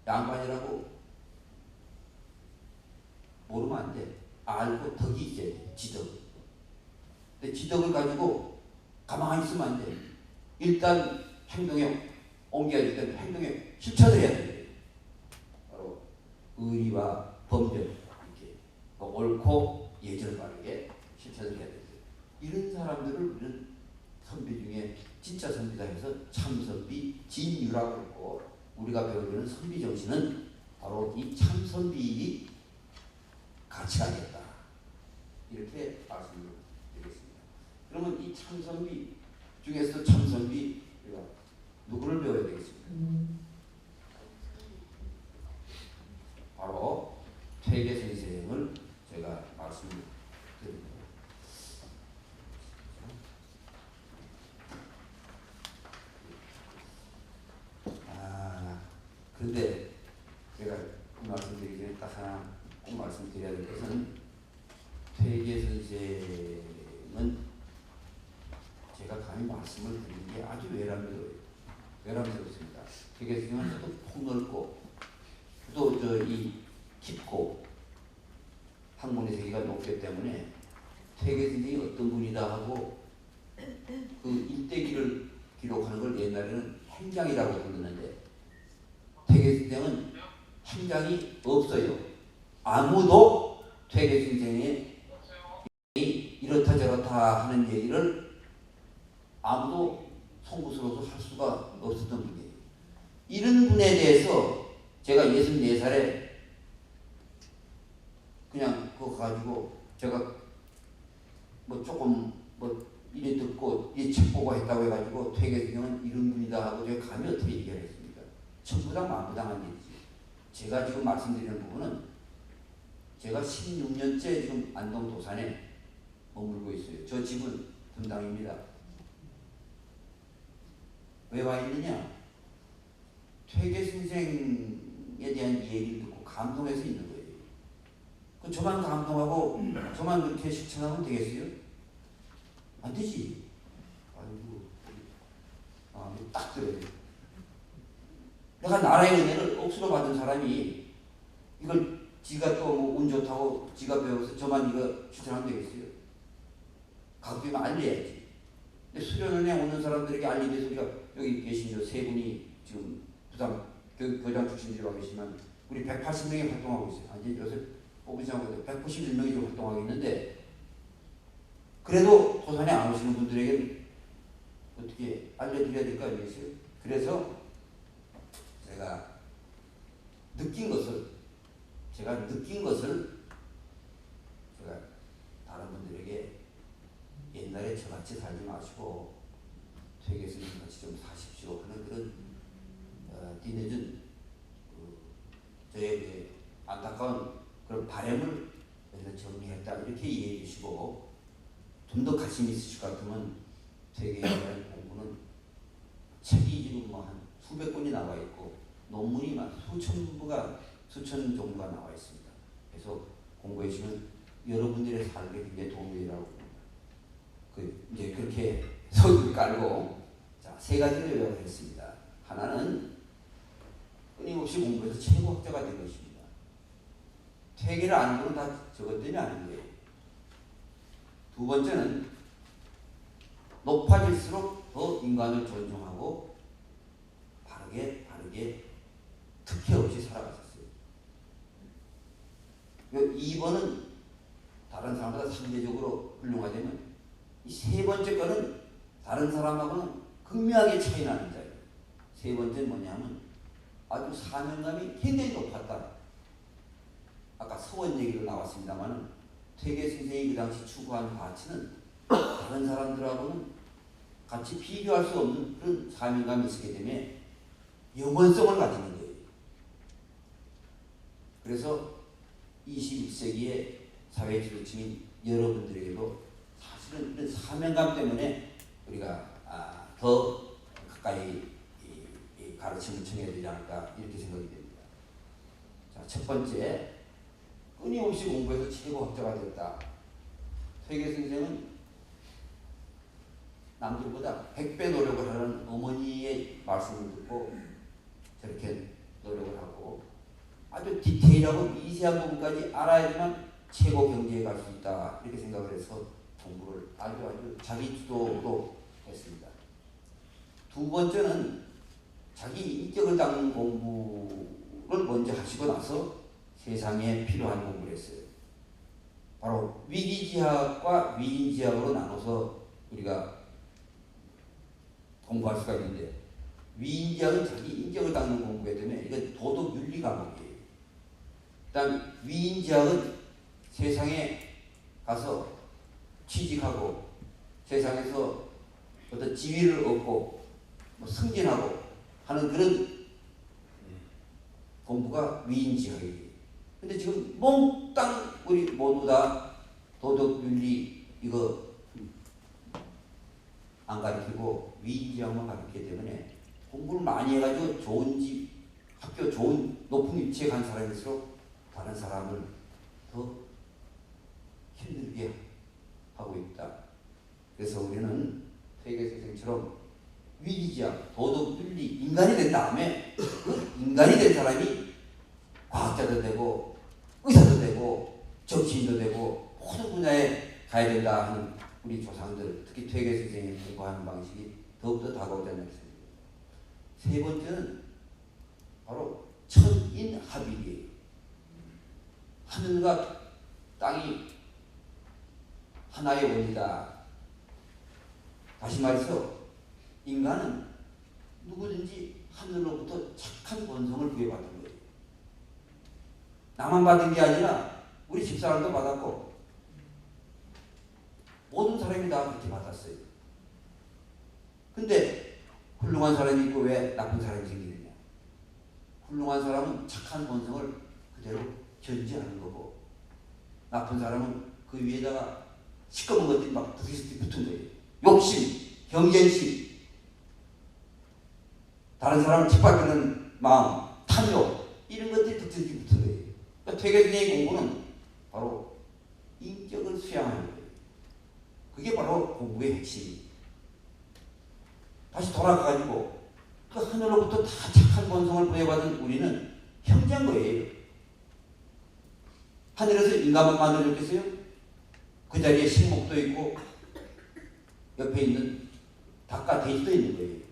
[SPEAKER 1] 양반이라고 모르면 안 돼. 알고 덕이 있어야 돼. 지덕. 근데 지덕을 가지고 가만히 있으면 안 돼. 일단 행동에 옮겨질 때는 행동에 실천을 해야 돼. 바로 의리와 범죄 이렇게 옳고 예절 바르게 실천을 해야 돼. 이런 사람들을 우리는 선비 중에 진짜 선비다 해서 참선비, 진유라고 했고 우리가 배우는 선비 정신은 바로 이 참선비이 가치가 되겠다. 이렇게 말씀을 드리겠습니다. 그러면 이 참선비 중에서 참선비 우리가 누구를 배워야 되겠습니까? 바로 퇴계 선생을 제가 말씀드립니다. 그런데 제가 이 말씀드리기 전에 딱 하나 꼭 말씀드려야 될 것은 퇴계 선생은 제가 감히 말씀을 드리는 게 아주 외람되었습니다. 퇴계 선생은 또 폭넓고 또 이 깊고 학문의 세계가 높기 때문에 퇴계 선생이 어떤 분이다 하고 그 일대기를 기록하는 걸 옛날에는 행장이라고 부르는데 퇴계 선생은 행장이 없어요. 아무도 퇴계 선생이 이렇다 저렇다 하는 얘기를 아무도 송구스러워서 할 수가 없었던 분이에요. 이런 분에 대해서 제가 64살에 그냥 그거 가지고 제가 뭐 조금 뭐 이래 듣고 이 책 보고 했다고 해가지고 퇴계 선생은 이런 분이다 하고 제가 감히 어떻게 얘기를 했습니까? 천부당 만부당한 얘기지. 제가 지금 말씀드리는 부분은 제가 16년째 지금 안동 도산에 머물고 있어요. 저 집은 분당입니다. 왜 와 있느냐? 퇴계 선생에 대한 얘기를 듣고 감동해서 있는 거예요. 그 저만 감동하고 저만 그렇게 실천하면 되겠어요? 안 되지. 아이고, 딱 들어요. 내가 나라의 은혜를 억수로 받은 사람이 이걸 지가 또 뭐 운 좋다고 지가 배워서 저만 이거 실천하면 되겠어요? 가급이면 알려야지. 근데 수련원에 오는 사람들에게 알리는 소리가 여기 계신 저 세 분이 지금 부산 교장 출신들이 와 계시면 우리 180명이 활동하고 있어요. 아니 요새 뽑으시자마자 191명이 지금 활동하고 있는데 그래도 도산에 안 오시는 분들에게는 어떻게 알려드려야 될 거 아니겠어요? 그래서 제가 느낀 것을 제가 다른 분들에게 옛날에 저같이 살지 마시고 퇴계 선생님같이 좀 사십시오 하는 그런 뒤늦은 저의 그 안타까운 그런 바람을 정리했다 이렇게 이해해 주시고 좀 더 관심 있으실 것 같으면 퇴계에 대한 공부는 책이 지금 뭐 한 수백 권이 나와 있고 논문이 막 수천 종류가 나와 있습니다. 그래서 공부해 주시면 여러분들의 삶에 굉장히 도움이 되라고 이제 그렇게 소득을 깔고 자, 세 가지를 요약을 했습니다. 하나는 끊임없이 공부해서 최고 학자가 된 것입니다. 퇴계를 아는 거는 다 저것 때문에 아는 거예요. 두 번째는 높아질수록 더 인간을 존중하고 바르게 특혜 없이 살아가셨어요. 2번은 다른 사람보다 상대적으로 훌륭하다면 이 세 번째 거는 다른 사람하고는 극명하게 차이 나는 자예요. 세 번째는 뭐냐면 아주 사명감이 굉장히 높았다. 아까 서원 얘기로 나왔습니다만 퇴계 선생이 그 당시 추구한 가치는 다른 사람들하고는 같이 비교할 수 없는 그런 사명감이 있었기 때문에 영원성을 가지는 거예요. 그래서 21세기의 사회 지도층인 여러분들에게도 사실은 이런 사명감 때문에 우리가 더 가까이 이 가르침을 청해야 되지 않을까 이렇게 생각이 됩니다. 자, 첫 번째, 끊임없이 공부해서 최고 학자가 됐다. 퇴계 선생은 남들보다 100배 노력을 하는 어머니의 말씀을 듣고 저렇게 노력을 하고 아주 디테일하고 미세한 부분까지 알아야지만 최고 경지에 갈 수 있다 이렇게 생각을 해서 공부를 아주 자기 주도로 했습니다. 두 번째는 자기 인격을 닦는 공부를 먼저 하시고 나서 세상에 필요한 공부를 했어요. 바로 위기지학과 위인지학으로 나눠서 우리가 공부할 수가 있는데 위인지학은 자기 인격을 닦는 공부이기 때문에 이건 도덕 윤리 과목이에요. 일단 위인지학은 세상에 가서 취직하고 세상에서 어떤 지위를 얻고 뭐 승진하고 하는 그런 공부가 위인지학이에요. 근데 지금 몽땅 우리 모두 다 도덕 윤리 이거 안 가르치고 위인지학만 가르치기 때문에 공부를 많이 해가지고 좋은 집, 학교 좋은 높은 위치에 간 사람일수록 다른 사람을 더 힘들게 하고 있다. 그래서 우리는 퇴계 선생처럼 위기지학, 도덕, 윤리, 인간이 된 다음에 그 인간이 된 사람이 과학자도 되고 의사도 되고 정치인도 되고 모든 분야에 가야 된다 하는 우리 조상들, 특히 퇴계 선생이 공부하는 방식이 더욱더 다가오지 않나 싶습니다. 세 번째는 바로 천인합일이에요. 하늘과 땅이 하나의 원이다. 다시 말해서 인간은 누구든지 하늘로부터 착한 본성을 부여받은 거예요. 나만 받은 게 아니라 우리 집사람도 받았고 모든 사람이 다 그렇게 받았어요. 근데 훌륭한 사람이 있고 왜 나쁜 사람이 생기느냐? 훌륭한 사람은 착한 본성을 그대로 견지하는 거고 나쁜 사람은 그 위에다가 시꺼먼 것들이 막 부스스히 붙은 거예요. 욕심, 경쟁심, 다른 사람을 짓밟는 마음, 탐욕 이런 것들이 부스스히 붙은 거예요. 그러니까 퇴계선생의 공부는 바로 인격을 수양하는 거예요. 그게 바로 공부의 핵심이에요. 다시 돌아가가지고 그 하늘로부터 다 착한 본성을 부여받은 우리는 형제인 거예요. 하늘에서 인간만 만들어줬겠어요? 그 자리에 식목도 있고 옆에 있는 닭과 돼지도 있는 거예요.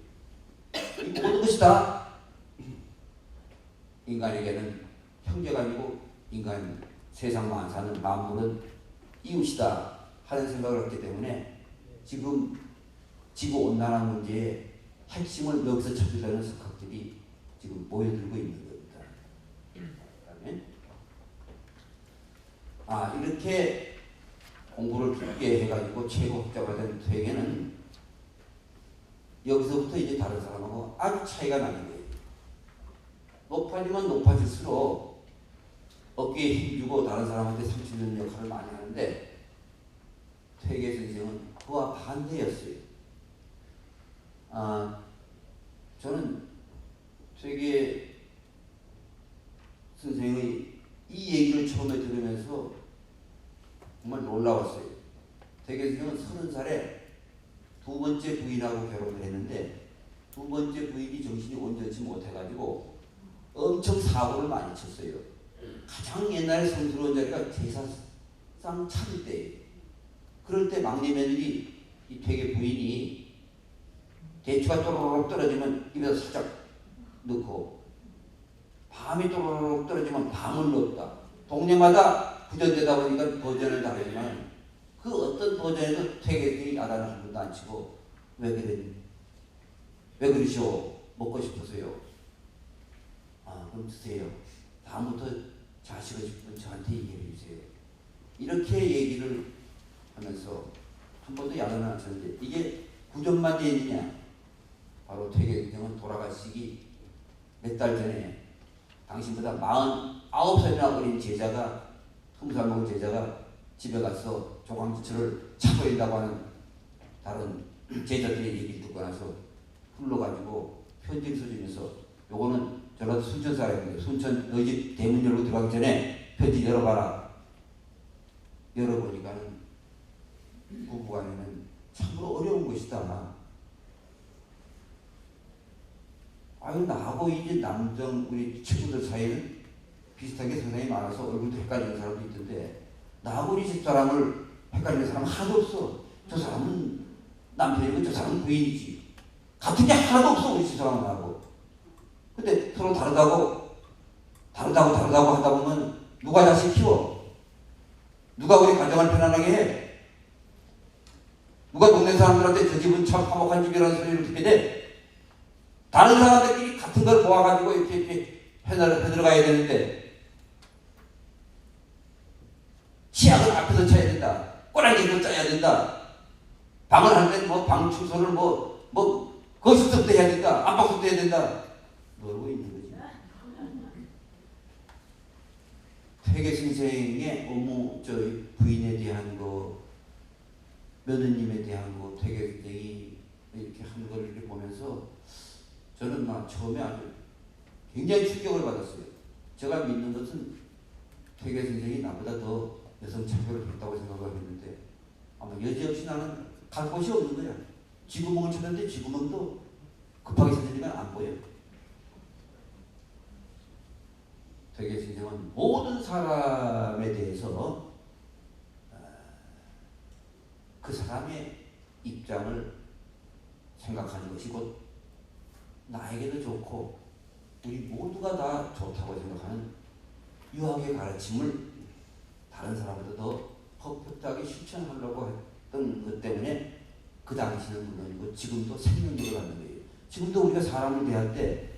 [SPEAKER 1] 이 모든 것이 다 인간에게는 형제가 아니고 인간 세상만 사는 만물은 이웃이다 하는 생각을 했기 때문에 지금 지구온난화 문제의 핵심을 여기서 찾으려는 석학들이 지금 모여들고 있는 겁니다. 그다음에 이렇게 공부를 깊게 해가지고 최고 학자가 된 퇴계는 여기서부터 이제 다른 사람하고 아주 차이가 나는 거예요. 높아지면 높아질수록 어깨에 힘주고 다른 사람한테 상처 주는 역할을 많이 하는데 퇴계 선생은 그와 반대였어요. 저는 퇴계 선생의 이 얘기를 처음에 들으면서 정말 놀라웠어요. 퇴계 선생은 30살에 두 번째 부인하고 결혼을 했는데 두 번째 부인이 정신이 온전치 못해가지고 엄청 사고를 많이 쳤어요. 가장 옛날에 성스러운 자리가 제사상 차릴 때예요. 그럴 때 막내 며느리 이 퇴계 부인이 대추가 또로록 떨어지면 입에서 살짝 넣고 밤이 또로록 떨어지면 밤을 넣었다. 동네마다 구전되다 보니까 버전을 다르지만 그 어떤 버전에도 퇴계들이 야단을 한 번도 안 치고 왜 그랬니? 왜 그러시오? 먹고 싶어서요. 그럼 드세요. 다음부터 자식을 싶으면 저한테 얘기해 주세요. 이렇게 얘기를 하면서 한 번도 야단을 안 쳤는데 이게 구전만 되어 있느냐? 바로 퇴계선생은 돌아가시기 몇 달 전에 당신보다 49살이나 어린 제자가 20살 먹은 제자가 집에 가서 조광지철을 차버린다고 하는 다른 제자들의 얘기를 듣고 나서 불러가지고 편지를 써주면서 요거는 전라도 순천 사람인데 순천 너희 집 대문 열고 들어가기 전에 편지 열어봐라. 열어보니까는 부부간에는 참으로 어려운 것이다. 나하고 이제 남성 우리 친구들 사이에는 비슷하게 성향이 많아서 얼굴도 헷갈리는 사람도 있던데 나하고 우리 집사람을 헷갈리는 사람은 하나도 없어. 저 사람은 남편이고 저 사람은 부인이지. 같은 게 하나도 없어 우리 집사람은 나하고. 근데 서로 다르다고 하다 보면 누가 자식 키워? 누가 우리 가정을 편안하게 해? 누가 동네 사람들한테 저 집은 참 화목한 집이라는 소리를 듣게 돼? 다른 사람들끼리 같은 걸 모아가지고 이렇게 해들어가야 되는데 치약은 앞에서 쳐야 된다. 꼬랑지도 짜야 된다. 방을 하는데 뭐 방 청소를 뭐 거실부터 해야 된다, 안방부터 해야 된다, 놀고 있는 거지. 퇴계 선생의 업무, 부인에 대한 거, 며느님에 대한 거, 퇴계 선생이 이렇게 한 걸 이렇게 보면서 저는 처음에 아주 굉장히 충격을 받았어요. 제가 믿는 것은 퇴계 선생이 나보다 더 여성 차별을 했다고 생각을 했는데 아마 여지없이 나는 갈 곳이 없는 거야. 쥐구멍을 찾는데 쥐구멍도 급하게 찾으니까 안 보여. 퇴계 선생은 모든 사람에 대해서 그 사람의 입장을 생각하는 것이 곧 나에게도 좋고 우리 모두가 다 좋다고 생각하는 유학의 가르침을 다른 사람보다 더 퍼펙트하게 실천하려고 했던 것 때문에 그 당시는 물론이고 지금도 생명력을 갖는 거예요. 지금도 우리가 사람을 대할 때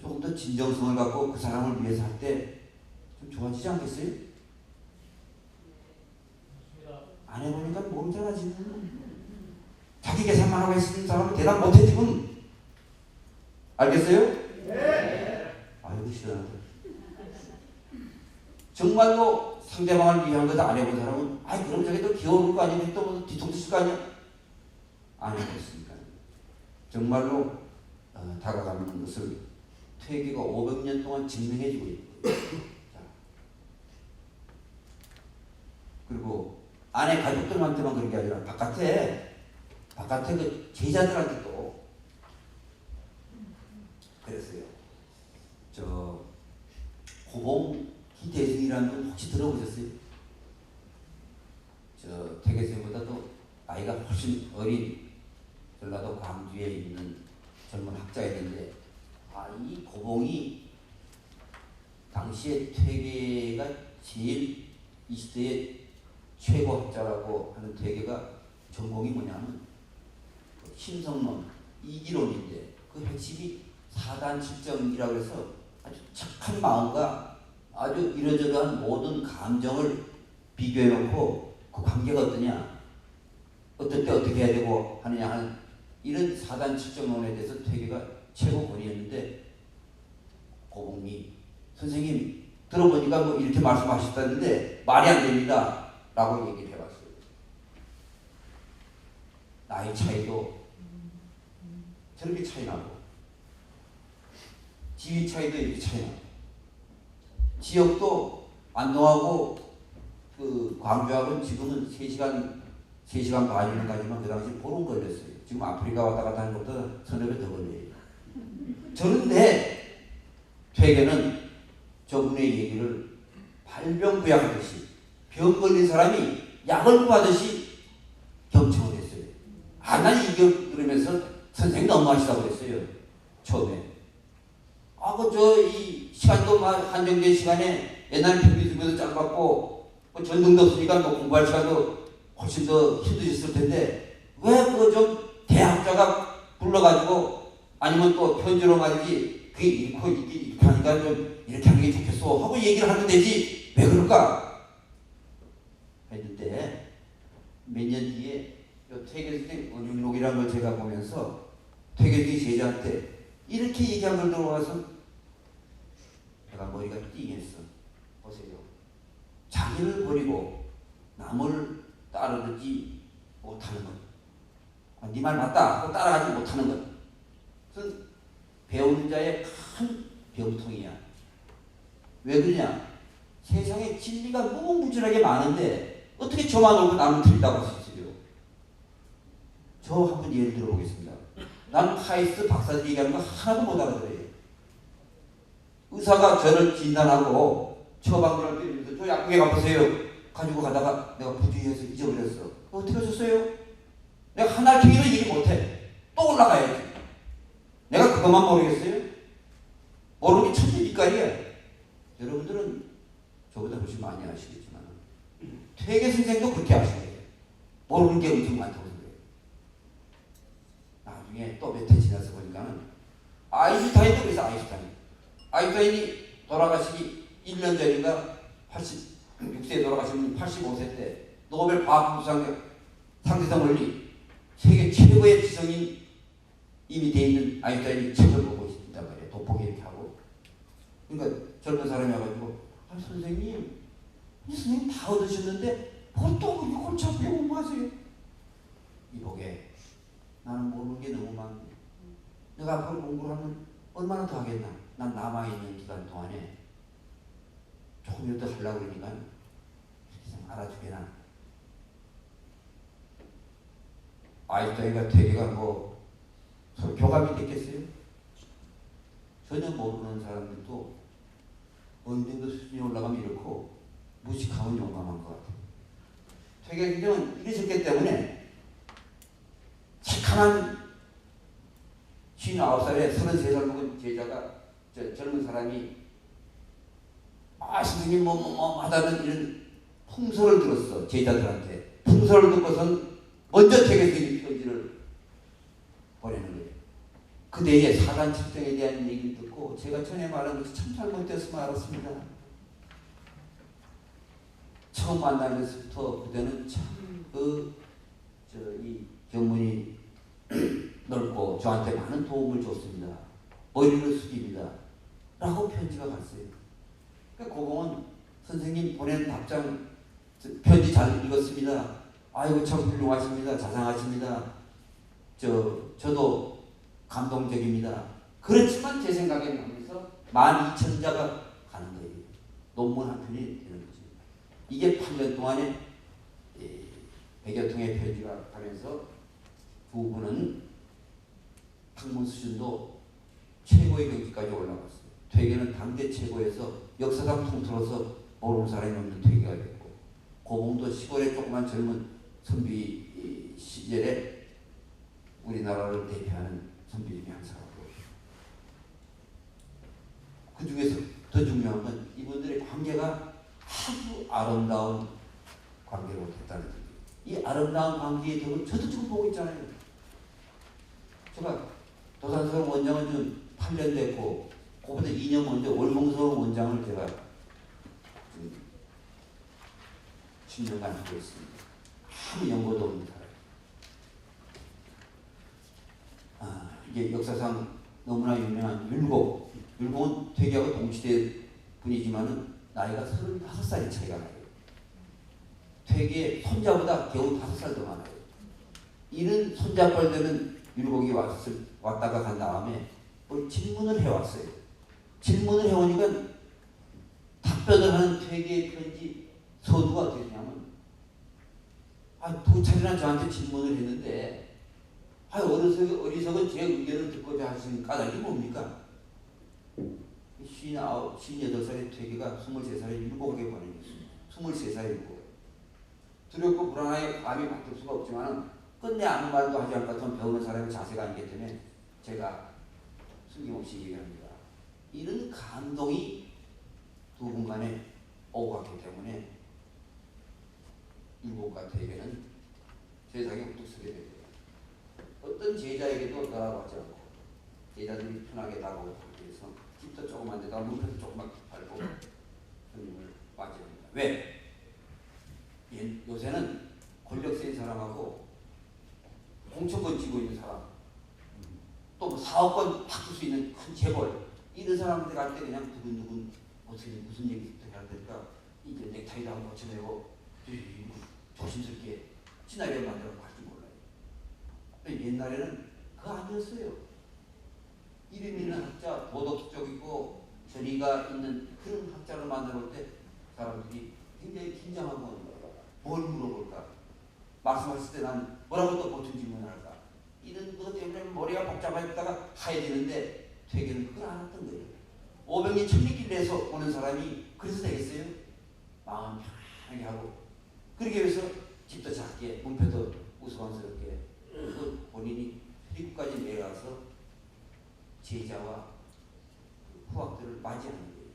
[SPEAKER 1] 조금 더 진정성을 갖고 그 사람을 위해서 할 때 좀 좋아지지 않겠어요? 안 해보니까 모르잖아 지금. 자기 계산만 하고 있는 사람은 대답 못해 지금. 알겠어요? 네. 아이고 시원하다. 정말로 상대방을 위한 것도 안 해본 사람은 그럼 저게 또 귀여울 거 아니면 또 뭐 뒤통수 칠 거 아니야? 안 해봤으니까. 정말로 다가가는 것을 퇴계가 500년 동안 증명해주고 있고 그리고 안에 가족들한테만 그런 게 아니라 바깥에 그 제자들한테도 그랬어요. 고봉기 대승이라는 분 혹시 들어보셨어요? 퇴계 선생보다도 나이가 훨씬 어린 전라도 광주에 있는 젊은 학자였는데 이 고봉이 당시에 퇴계가 제일 이 시대의 최고 학자라고 하는 퇴계가 전공이 뭐냐면 신성론, 이기론인데 그 핵심이 사단칠정이라고 해서 아주 착한 마음과 아주 이러저러한 모든 감정을 비교해놓고 그 관계가 어떠냐, 어떨 때 어떻게 해야 되고 하느냐 하는 이런 사단칠정론에 대해서 퇴계가 최고권이었는데 고봉이 선생님 들어보니까 뭐 이렇게 말씀하셨다는데 말이 안 됩니다 라고 얘기를 해봤어요. 나이 차이도 저렇게 차이 나고 지위 차이도 이렇게 차이 나고 지역도 안동하고 그 광주하고는 지금은 3시간 반이면 가지만 그 당시 보름 걸렸어요. 지금 아프리카 왔다 갔다 하는 것보다 서너 배 더 걸려요. 저런데 퇴계는 저분의 얘기를 발병구약하듯이 병 걸린 사람이 약을 구하듯이 경청을 했어요. 난 이겨 그러면서 선생님 너무하시다고 그랬어요. 처음에. 이 시간도 한정된 시간에 옛날 평균수보다 짧았고 전등도 없으니까 공부할 시간도 훨씬 더 힘드셨을 텐데 왜 그거 좀 대학자가 불러가지고 아니면 또 편지로 말이지 그게 이렇게 하니까 좀 이렇게 하는 게 좋겠어 하고 얘기를 하면 되지 왜 그럴까 했는데 몇 년 뒤에 퇴계 선생 은육록이라는 걸 제가 보면서 퇴계주의 제자한테 이렇게 얘기한 걸 들어와서 내가 머리가 띵했어. 보세요. 자기를 버리고 남을 따르지 못하는 것. 네 말 맞다 하고 따라가지 못하는 것. 그것은 배우는 자의 큰 병통이야. 왜 그러냐? 세상에 진리가 무궁무진하게 많은데 어떻게 저만 알고 남은 틀리다고 할 수 있어요? 저 한번 예를 들어보겠습니다. 난 카이스트 박사들 얘기하는 거 하나도 못 알아들어요. 의사가 저를 진단하고 처방전을 때리면서 저 약국에 가보세요. 가지고 가다가 내가 부주의해서 잊어버렸어. 어떻게 하셨어요? 내가 하나 기회도 얘기 못해. 또 올라가야지. 내가 그것만 모르겠어요? 모르는 게 천지빛깔이야. 여러분들은 저보다 훨씬 많이 아시겠지만 퇴계 선생도 그렇게 아시네요. 모르는 게 엄청 많다고 생각해요. 나중에 또 몇 해 지나서 보니까는 아인슈타인도 그래서 아인슈타인이 돌아가시기 1년 전인가 86세에 돌아가시면 85세 때 노벨 과학부상 상대성 원리 세계 최고의 지성인 이미 돼 있는 아인슈타인이 책을 보고 있단 말이에요. 돋보기 이렇게 하고. 그러니까 젊은 사람이 와가지고 선생님 다 얻으셨는데 뭘 또 그렇게 골치 아프게 공부하세요? 이보게 나는 모르는 게 너무 많고 내가 앞으로 공부를 하면 얼마나 더 하겠나. 난 남아있는 기간 동안에 조금이라도 하려고 그러니까 그냥 알아주게나. 아인슈타인과 되게가 뭐 서로 교감이 됐겠어요? 전혀 모르는 사람들도 어느 정도 수준이 올라가면 이렇고 무식하면 용감한 것 같아요. 퇴계 경쟁은 이러셨기 때문에 착한 59살에 33살 먹은 제자가 젊은 사람이 선생님 뭐 하다는 이런 풍설을 들었어. 제자들한테 풍설을 듣고선 먼저 퇴계스님이 편지를 보내는 거예요. 그대의 사간 칠정에 대한 얘기를 듣고 제가 전에 말한 것이 참 잘못됐으면 알았습니다. 처음 만나면서부터 그대는 참 이 경문이 넓고 저한테 많은 도움을 줬습니다. 머리를 숙입니다. 라고 편지가 갔어요. 그러니까 고공은 선생님 보낸 답장 편지 잘 읽었습니다. 아이고 참 훌륭하십니다. 자상하십니다. 저도 감동적입니다. 그렇지만 제 생각에는 하면서 12,000자가 가는 거예요. 논문 한 편이 되는 거죠. 이게 8년 동안에 100여 통의 편지가 가면서 두 분은 학문 수준도 최고의 경지까지 올라갔어요. 퇴계는 당대 최고에서 역사상 통틀어서 모르는 사람이 없는 퇴계가 됐고 고봉도 시골의 조그만 젊은 선비 시절에 우리나라를 대표하는 선비 중에 한 사람이고 그 중에서 더 중요한 건 이분들의 관계가 아주 아름다운 관계로 됐다는 거예요. 이 아름다운 관계의 덕을 저도 지금 보고 있잖아요. 제가 도산서원 원장은 좀 8년 됐고 그보다 2년 먼저 월봉서원 원장을 제가 10년간 하고 있습니다. 아무 연고도 없는 사람. 이게 역사상 너무나 유명한 율곡. 율곡은 퇴계하고 동시대 분이지만은 나이가 35살이 차이가 나요. 퇴계의 손자보다 겨우 5살 더 많아요. 이런 손자뻘 되는 율곡이 왔다가 간 다음에 질문을 해왔어요. 질문을 해오니까 답변을 하는 퇴계의 편지 서두가 어떻게 되냐면 두 차례나 저한테 질문을 했는데 어리석은 제 의견을 듣고자 하시는 까닭이 뭡니까? 58살의 퇴계가 23살에 율곡에게 보낸 것입니다. 23살에 율곡. 두렵고 불안하게 감히 바뀔 수가 없지만 끝내 아무 말도 하지 않을 것 같으면 배우는 사람의 자세가 아니기 때문에 제가 숨김없이 얘기합니다. 이런 감동이 두 분 간에 오고 갔기 때문에 율곡과 퇴계는 세상에 우뚝 서게 됩니다. 어떤 제자에게도 따라가지 않고 제자들이 편하게 다가오기 위해서 집도 조그만 데다가 문편도 조그맣게 밟고 스님을 맞이합니다. 왜? 요새는 권력 센 사람하고 공천권 쥐고 있는 사람 또 뭐 사업권 바꿀 수 있는 큰 재벌 이런 사람한테 갈 때 그냥 두근두근 어떻게 무슨 얘기부터 해야 될까 이제 넥타이도 한번 고쳐내고 조심스럽게 친하게 만들어 갈 줄 몰라요. 옛날에는 그거 아니었어요. 이름 있는 학자, 도덕적이고 저리가 있는 그런 학자를 만나볼 때 사람들이 굉장히 긴장하고 뭘 물어볼까? 말씀하실 때 난 뭐라고 또 보충 질문을 할까? 이런 것 때문에 머리가 복잡해졌다가 하얘지는데 퇴계는 그걸 안 했던 거예요. 500년 천리길을 해서 오는 사람이 그래서 되겠어요? 마음 편하게 하고 그러기 위해서 집도 작게 문표도 우스꽝스럽게 본인이 미국까지 내려가서 제자와 후학들을 맞이하는 거예요.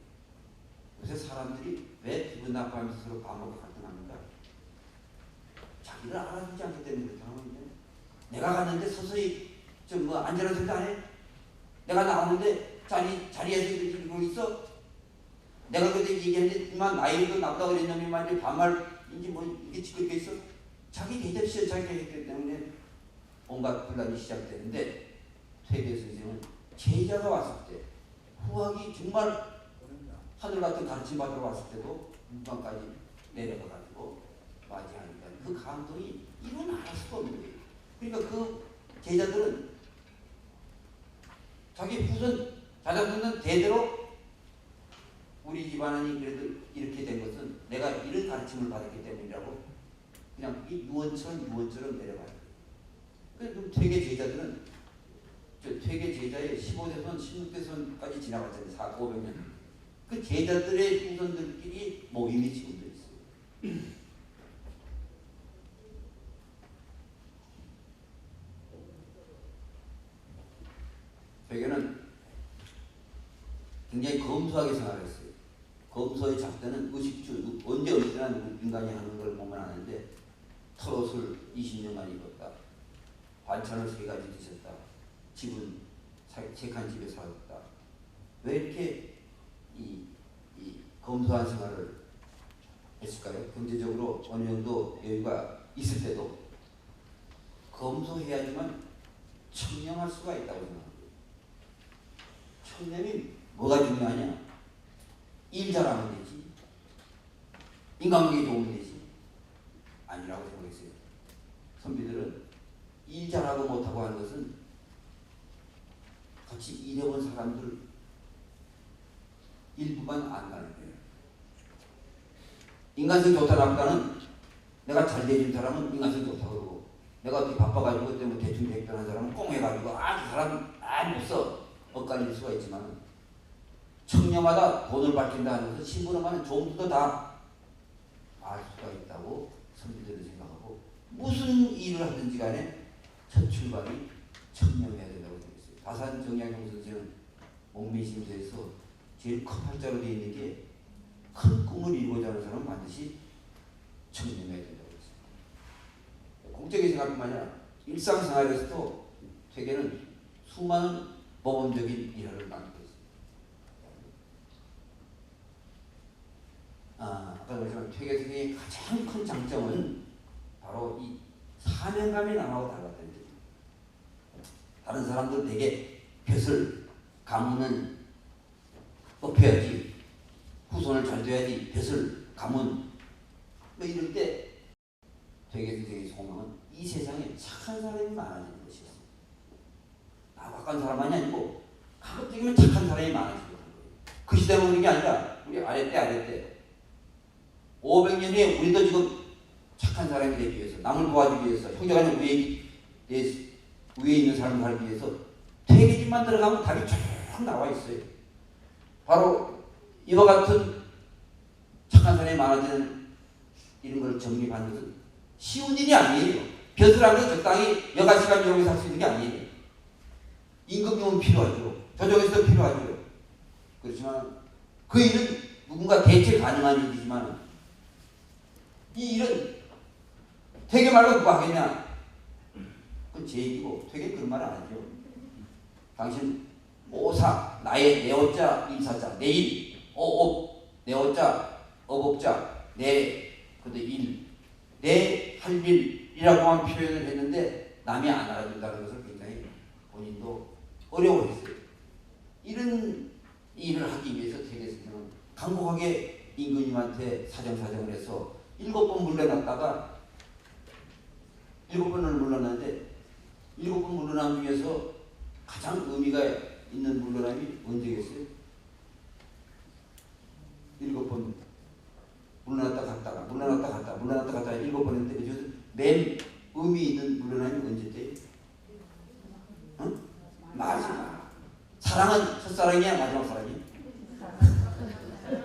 [SPEAKER 1] 요새 사람들이 왜 기분 나빠하면서 서로 반목을 갈등합니까? 자기를 알아주지 않기 때문에 그렇다는 건데 내가 갔는데 서서히 안전한 소리도 안 해? 내가 나오는데 자리에서 이러고 있어? 내가 그때 얘기했는데 이만 나이도 나보다 어린 놈이 말인지 반말인지 뭐 이게 지금 있어? 자기 대접 시작하게 했기 때문에 온갖 분란이 시작되는데 퇴계 선생은 제자가 왔을 때 후학이 정말 하늘 같은 가르침 받으러 왔을 때도 문방까지 내려가 가지고 맞이하니까 그 감동이 일어날 수가 없는 거예요. 그러니까 그 제자들은 자기 후손 자녀들은 대대로 우리 집안이 그래도 이렇게 된 것은 내가 이런 가르침을 받았기 때문이라고 그냥 이 유언처럼 내려가요. 그래서 퇴계 제자들은 퇴계 제자의 15대손, 16대손까지 지나갔잖아요. 400~500년. 그 제자들의 후손들끼리 모임이 지금도 있어요. 퇴계는 굉장히 검소하게 생활했어요. 검소의 작전은 의식주, 언제 어디나 인간이 하는 걸 보면 아는데 털옷을 20년간 입었다. 반찬을 3가지 드셨다. 집은 3칸 집에 살았다. 왜 이렇게 이 검소한 생활을 했을까요? 경제적으로 어느 정도 여유가 있을 때도 검소해야지만 청렴할 수가 있다고 생각합니다. 청렴이 뭐가 중요하냐? 일 잘하면 되지. 인간관계 좋으면 되지. 아니라고 생각했어요. 선비들은 일 잘하고 못하고 하는 것은 같이 일해본 사람들 일부만 안 가는 거예요. 인간성 좋다 나쁘다는 내가 잘 되는 사람은 인간성 좋다고 그러고 내가 어떻게 바빠가지고 그때 뭐 대충 대표하는 사람은 꽁 해가지고 그 사람 못 써. 엇갈릴 수가 있지만 청렴하다 돈을 밝힌다 하는 것은 신분으로만 종부도 다 알 수가 있다고 선비들은 생각하고 무슨 일을 하든지 간에 첫 출발이 청렴해야 된다고 생각했어요. 다산 정약용 선생은 목미심서에서 제일 큰 팔자로 되어 있는 게 큰 꿈을 이루고자 하는 사람은 반드시 청렴해야 된다고 했어요. 공적인 생활뿐만 아니라 일상생활에서도 퇴계는 수많은 모범적인 일화를 남기고 있습니다. 아까 말씀한 퇴계 선생의 가장 큰 장점은 바로 이 사명감이 남하고 달랐다는 거예요. 다른 사람들 되게 벼슬, 가문은 업혀야지, 후손을 잘 둬야지, 벼슬, 가문 뭐 이럴 때 퇴계 선생의 소망은 이 세상에 착한 사람이 많아지는 것이었어요. 나박한 사람만이 아니고 가급적이면 착한 사람이 많아지는 거예요. 그 시대만 그런 게 아니라 우리 아래 때 500년 후에 우리도 지금 착한 사람이 되기 위해서 남을 도와주기 위해서 형제간의 위에 있는 사람을 살기 위해서 퇴계집만 들어가면 답이 쫙 나와 있어요. 바로 이와 같은 착한 사람이 많아지는 이런 걸 정립하는 것은 쉬운 일이 아니에요. 벼슬하면 적당히 여가시간 이용해서 할 수 있는 게 아니에요. 임금용은 필요하죠. 조정에서도 필요하죠. 그렇지만 그 일은 누군가 대체 가능한 일이지만 이 일은 퇴계 말고 누가 하겠냐? 그건 제 얘기고 퇴계는 그런 말 안 하죠. 당신 모사, 나의 내어자, 일사자, 내일, 어업, 내어자, 어업자, 근데 일, 내 할 일이라고만 표현을 했는데 남이 안 알아준다는 것을 굉장히 본인도 어려워했어요. 이런 일을 하기 위해서 퇴계 선생은 강곡하게 임금님한테 사정을 해서 7번 물러났다가 7번을 물러났는데 7번 물러남 중에서 가장 의미가 있는 물러남이 언제겠어요? 7번 물러났다 갔다가 7번 했는데 그중에서 맨 의미 있는 물러남이 언제 때요? 응? 마지막. 사랑은 첫사랑이야 마지막 사랑이야?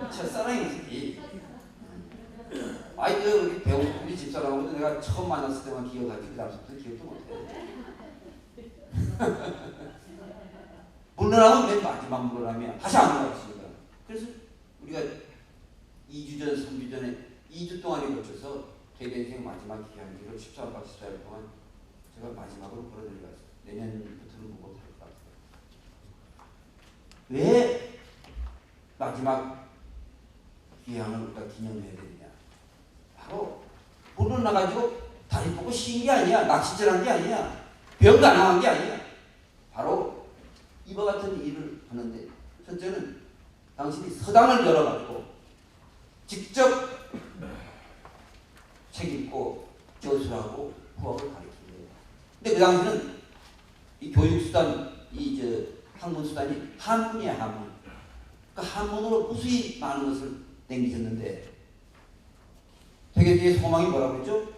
[SPEAKER 1] 첫사랑이지. 우리 배우 우리 집사람하고도 내가 처음 만났을 때만 기억하지 그 다음부터 기억도 못해. 물러나면 맨 마지막 물러나면 다시 안 물러났습니다. 그래서 우리가 2주 전, 3주 전에 2주 동안에 걸쳐서 퇴계 인생 마지막 기한기를 14박 14일 동안 제가 마지막으로 걸어내려갔어요. 내년부터는 보고 할 것 같아요. 왜 마지막 기한을 우리가 기념해야 되느냐? 바로 물러나가지고 다리 뻗고 쉰 게 아니야. 낚시질한 게 아니야. 병간호한 게 아니야. 바로 이와 같은 일을 하는데, 첫째는 당신이 서당을 열어가지고 직접 책임있고 저술하고 부학을 가르치는 거예요. 근데 그 당시는 이 교육수단, 학문수단이 한문이야, 한문. 그 한문으로 무수히 많은 것을 댕기셨는데, 되게 뒤에 소망이 뭐라고 했죠?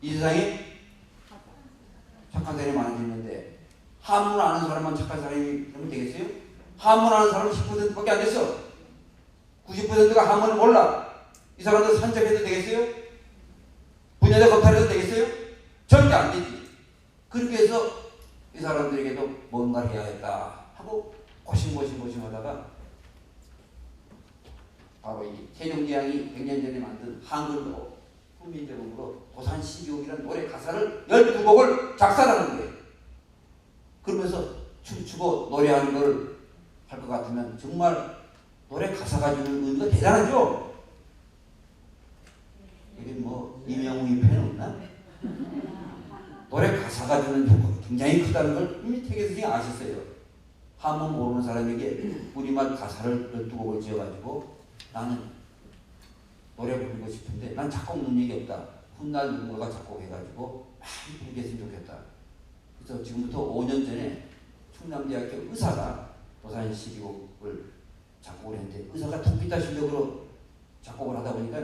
[SPEAKER 1] 이 세상에 착한 사람이 많아지는데, 한문 아는 사람만 착한 사람이 되면 되겠어요? 한문 아는 사람은 10%밖에 안 됐어. 90%가 한문을 몰라. 이 사람들 산적해도 되겠어요? 분야대 검찰해도 되겠어요? 절대 안 되지. 그렇게 해서 이 사람들에게도 뭔가를 해야겠다 하고 고심하다가 바로 이 세종대왕이 100년 전에 만든 한글로 훈민정음으로 도산 12곡이라는 노래 가사를 12곡을 작사하는 거예요. 그러면서 춤추고 노래하는 걸 할 것 같으면 정말 노래 가사가 주는 의미가 대단하죠? 이게 뭐 이명웅이 팬 없나? 노래 가사가 주는 효과가 굉장히 크다는 걸 이미 태계 선생님이 아셨어요. 한문 모르는 사람에게 우리말 가사를 12곡을 지어가지고 나는 노래 부르고 싶은데 난 작곡 능력이 없다. 훗날 누군가가 작곡해가지고 많이 부르게 했으면 좋겠다. 그래서 지금부터 5년 전에 충남대학교 의사가 도산 12곡을 작곡을 했는데, 의사가 통기타 실력으로 작곡을 하다 보니까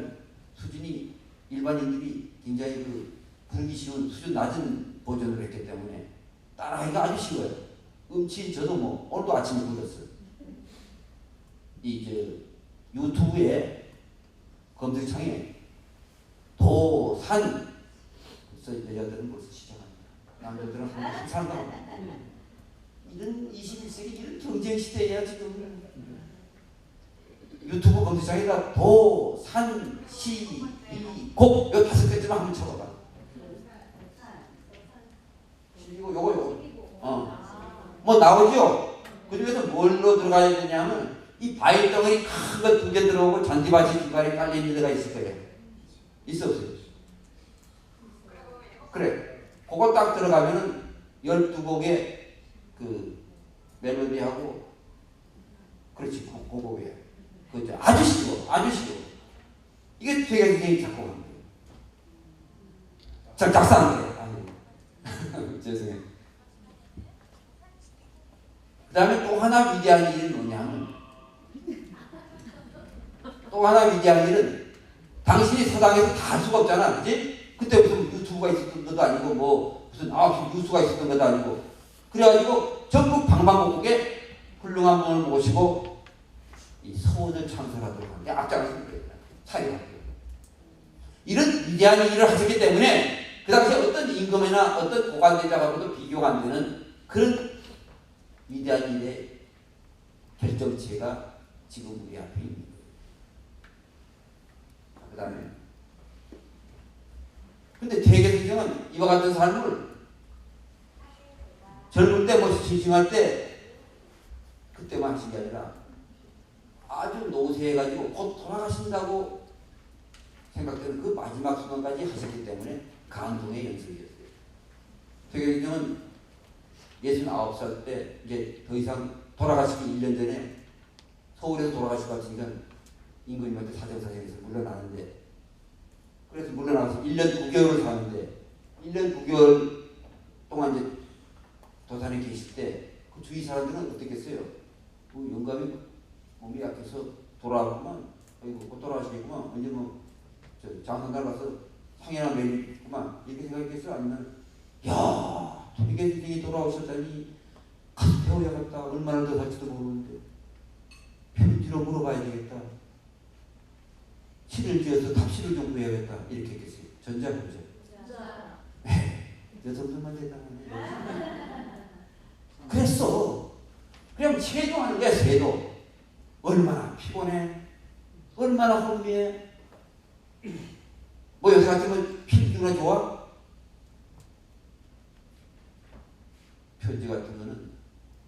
[SPEAKER 1] 수준이 일반인들이 굉장히 부르기 쉬운 수준 낮은 버전을 했기 때문에 따라하기가 아주 쉬워요. 음치 저도 뭐 오늘도 아침에 불렀어요. 유튜브에 검색창에 도산, 그래서 여자들은 벌써 시작합니다. 남자들은 한번 산다. 이런 21세기 이런 경쟁 시대야 지금. 유튜브 검색창에다 도산 시 이 곡 요 5개쯤 한번 쳐봐봐. 요거 뭐 나오죠. 그 중에서 뭘로 들어가야 되냐면 이 바위 덩어리 큰 거 2개 들어오고 잔디밭이 중간에 깔려 있는 데가 있을 거예요. 있어 없어요? 그래. 그거 딱 들어가면은 12곡의 그 멜로디하고, 그렇지, 그 곡이에요. 그죠? 아주 쉬워. 이게 되게 굉장히 작곡한 거예요. 작사한 거예요. 죄송해요. 그 다음에 또 하나 위대한 일은 뭐냐면, 또 하나 위대한 일은 당신이 서당에서 다 할 수가 없잖아. 그치? 그때 무슨 유튜브가 있었던 것도 아니고, 뭐, 무슨 뉴스가 있었던 것도 아니고. 그래가지고 전국 방방곡곡에 훌륭한 분을 모시고 이 서원을 창설하도록 하는 게 앞장서는 거예요. 사회학교. 이런 위대한 일을 하셨기 때문에 그 당시에 어떤 임금이나 어떤 고관대장하고도 비교가 안 되는 그런 위대한 일의 결정체가 지금 우리 앞에 있는 거예요. 그 다음에 근데 대개선생은 이와 같은 삶을 젊을 때 뭐 신심할 때 그때만 하신 게 아니라 아주 노쇠해가지고 곧 돌아가신다고 생각되는 그 마지막 순간까지 하셨기 때문에 감동의 연습이었어요. 대개선생은 69살 때 이제 더 이상 돌아가시기 1년 전에 서울에서 돌아가실 것 같으니까 임금님한테 사정사정해서 물러나는데, 그래서 물러나서 1년 9개월을 사는데 1년 9개월 동안 이제 도산에 계실 때 그 주위 사람들은 어떻겠어요? 그 영감이 몸이 약해서 돌아왔구만. 아이고 곧 돌아가시겠구만. 언제 뭐 장성달 가서 상해나 매일구만. 이렇게 생각했겠어요? 아니면 야 되게 선생이 돌아오셨다니 가서 배워야겠다. 얼마나 더 살지도 모르는데 편지로 물어봐야 되겠다. 시를 지어서 답시를 좀 구해야겠다. 이렇게 했겠어요. 전자 부자. 여성들만 대단하네. 그랬어. 그냥 세도하는 거야. 세도. 얼마나 피곤해. 얼마나 혼미해. 뭐 요새 같으면 필기가 좋아? 편지 같은 거는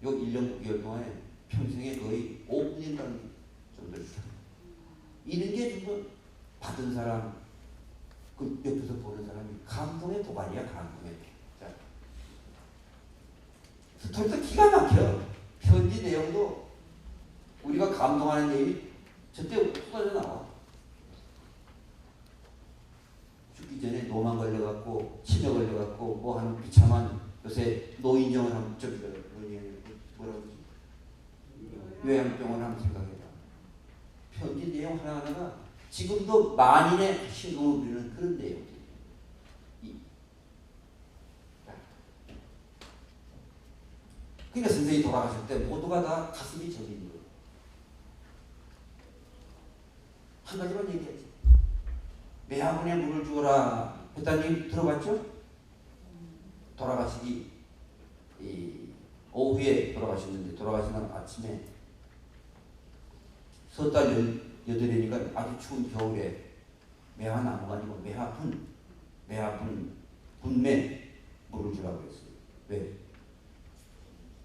[SPEAKER 1] 요 1년 9개월 동안에 평생에 거의 5분인 정도를 이런 게 전부 받은 사람, 그 옆에서 보는 사람이 감동의 도가니야, 감동의. 자, 스토리도 기가 막혀. 편지 내용도 우리가 감동하는 내용이 저때 쏟아져 나와. 죽기 전에 노만 걸려갖고 치매 걸려갖고 뭐 하는 비참한 요새 노인정을 한번 저기 뭐라고 그러지? 요양병원 한번 생각해봐. 편지 내용 하나하나가 지금도 만인의 신공을 부리는 그런 내용들이에요. 그러니까 선생님이 돌아가실 때 모두가 다 가슴이 저리는 거예요. 한 가지만 얘기하지. 매화분에 물을 주어라. 회장님 들어봤죠? 돌아가시기 오후에 돌아가셨는데 돌아가신 날 아침에 섣달 여덟이니까 아주 추운 겨울에 매화나무가 아니고 분매 물을 주라고 했어요. 왜?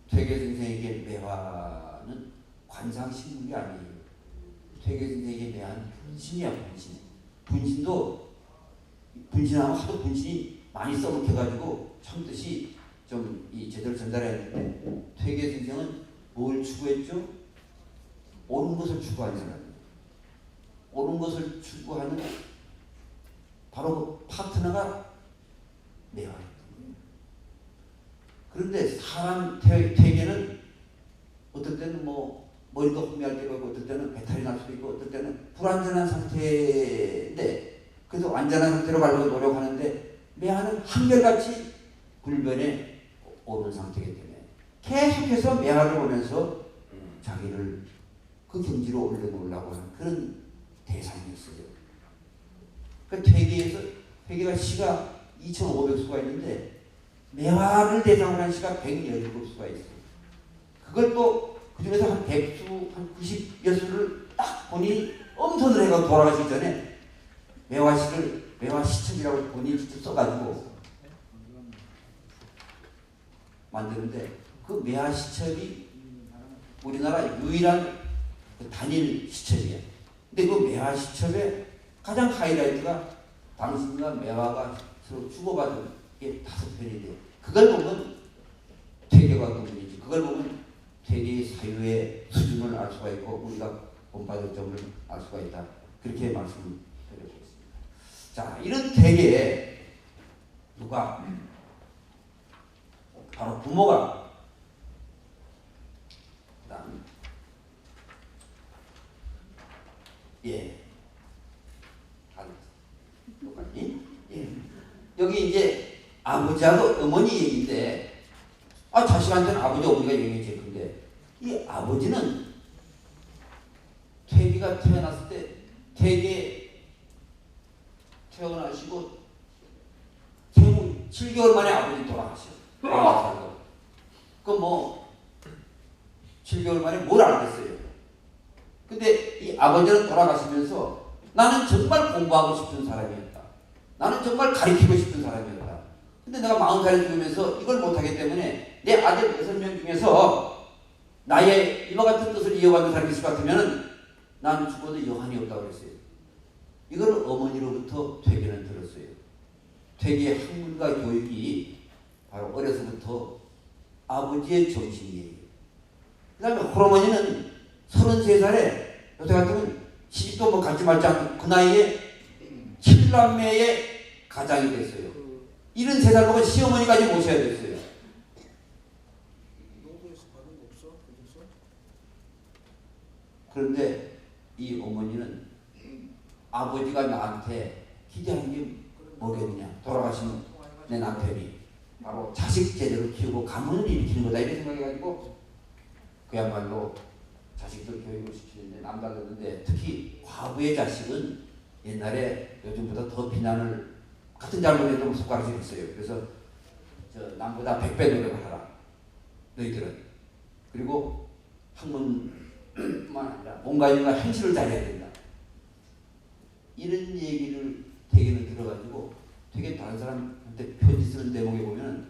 [SPEAKER 1] 퇴계 선생에게 매화는 관상식물이 아니에요. 퇴계 선생에게 매화는 분신이야, 분신. 분신하면 하도 분신이 많이 써먹혀가지고 참듯이 좀 제대로 전달해야 되는데 퇴계 선생은 뭘 추구했죠? 옳은 것을 추구하는 사람이에요. 옳은 것을 추구하는 바로 그 파트너가 매화예요. 그런데 사람 퇴계는 어떨 때는 뭐 머리도 혼미할 때가 있고 어떨 때는 배탈이 날 수도 있고 어떨 때는 불완전한 상태인데 그래서 완전한 상태로 가려고 노력하는데 매화는 한결같이 불변에 오른 상태이기 때문에 계속해서 매화를 보면서 자기를 그 경지로 올려놓으려고 하는 그런 대상이었어요. 그 퇴계가 시가 2,500수가 있는데 매화를 대상으로 한 시가 117수가 있어요. 그걸 또 그 중에서 한 100수, 한 90여 수를 딱 본인이 엄선을 해서 돌아가시기 전에 매화시첩이라고 본인이 직접 써가지고 만드는데 그 매화시첩이 우리나라 유일한 그 단일 시첩이에요. 근데 그 매화시첩의 가장 하이라이트가 당신과 매화가 서로 주고받은 게 5편이 돼요. 그걸 보면 퇴계가 어떤 분인지, 그걸 보면 퇴계의 사유의 수준을 알 수가 있고 우리가 본받을 점을 알 수가 있다. 그렇게 말씀드리겠습니다. 자, 이런 퇴계에 누가 바로 부모가 그다음 똑같니? 여기 이제 아버지하고 어머니 얘기인데 자식한테는 아버지 어머니가 영향이 제일 큰데 이 아버지는 퇴계가 태어났을 때 퇴계 태어나시고 생후 7개월 만에 아버지 돌아가셨어요. 그 뭐 7개월 만에 뭘 알겠어요. 근데 이 아버지는 돌아가시면서 나는 정말 공부하고 싶은 사람이었다. 나는 정말 가르치고 싶은 사람이었다. 근데 내가 40살이 죽으면서 이걸 못하기 때문에 내 아들 6명 중에서 나의 이와 같은 뜻을 이어받는 사람이 있을 것 같으면 난 죽어도 여한이 없다고 그랬어요. 이걸 어머니로부터 퇴계는 들었어요. 퇴계의 학문과 교육이 바로 어려서부터 아버지의 정신이에요. 그 다음에 홀어머니는 33살에 요새 같으면 시집도 뭐 갖지 말지 않고 그 나이에 7남매의 가장이 됐어요. 73살 먹은 시어머니까지 모셔야 됐어요. 그런데 이 어머니는 아버지가 나한테 기대한 게 뭐겠느냐. 돌아가신 내 남편이 바로 자식 제대로 키우고 가문을 일으키는 거다 이렇게 생각해가지고 그야말로 자식들 교육을 시키는데 남달랐는데 특히 과부의 자식은 옛날에 요즘보다 더 비난을 같은 잘못해도 손가락질 했어요. 그래서 남보다 100배 노력을 하라. 너희들은. 그리고 학문뿐만 아니라 뭔가 일과 현실을 잘해야 된다. 이런 얘기를 되게는 들어가지고 되게 다른 사람한테 편지 쓰는 대목에 보면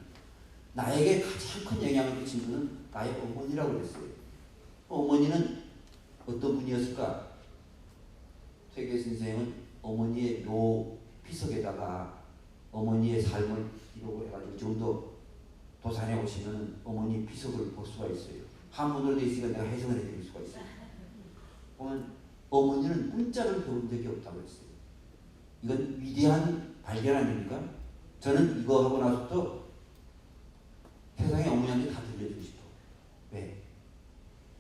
[SPEAKER 1] 나에게 가장 큰 영향을 끼친 분은 나의 어머니라고 그랬어요. 어머니는 어떤 분이었을까? 퇴계 선생은 어머니의 비석에다가 어머니의 삶을 기록을 해가지고 지금도 도산에 오시면 어머니 비석을 볼 수가 있어요. 한문으로 되어 있으니까 내가 해석을 해드릴 수가 있어요. 보면 어머니는 문자를 배운 적이 없다고 했어요. 이건 위대한 발견 아닙니까? 저는 이거 하고 나서도 세상에 어머니한테 다 들려주고 싶어. 왜?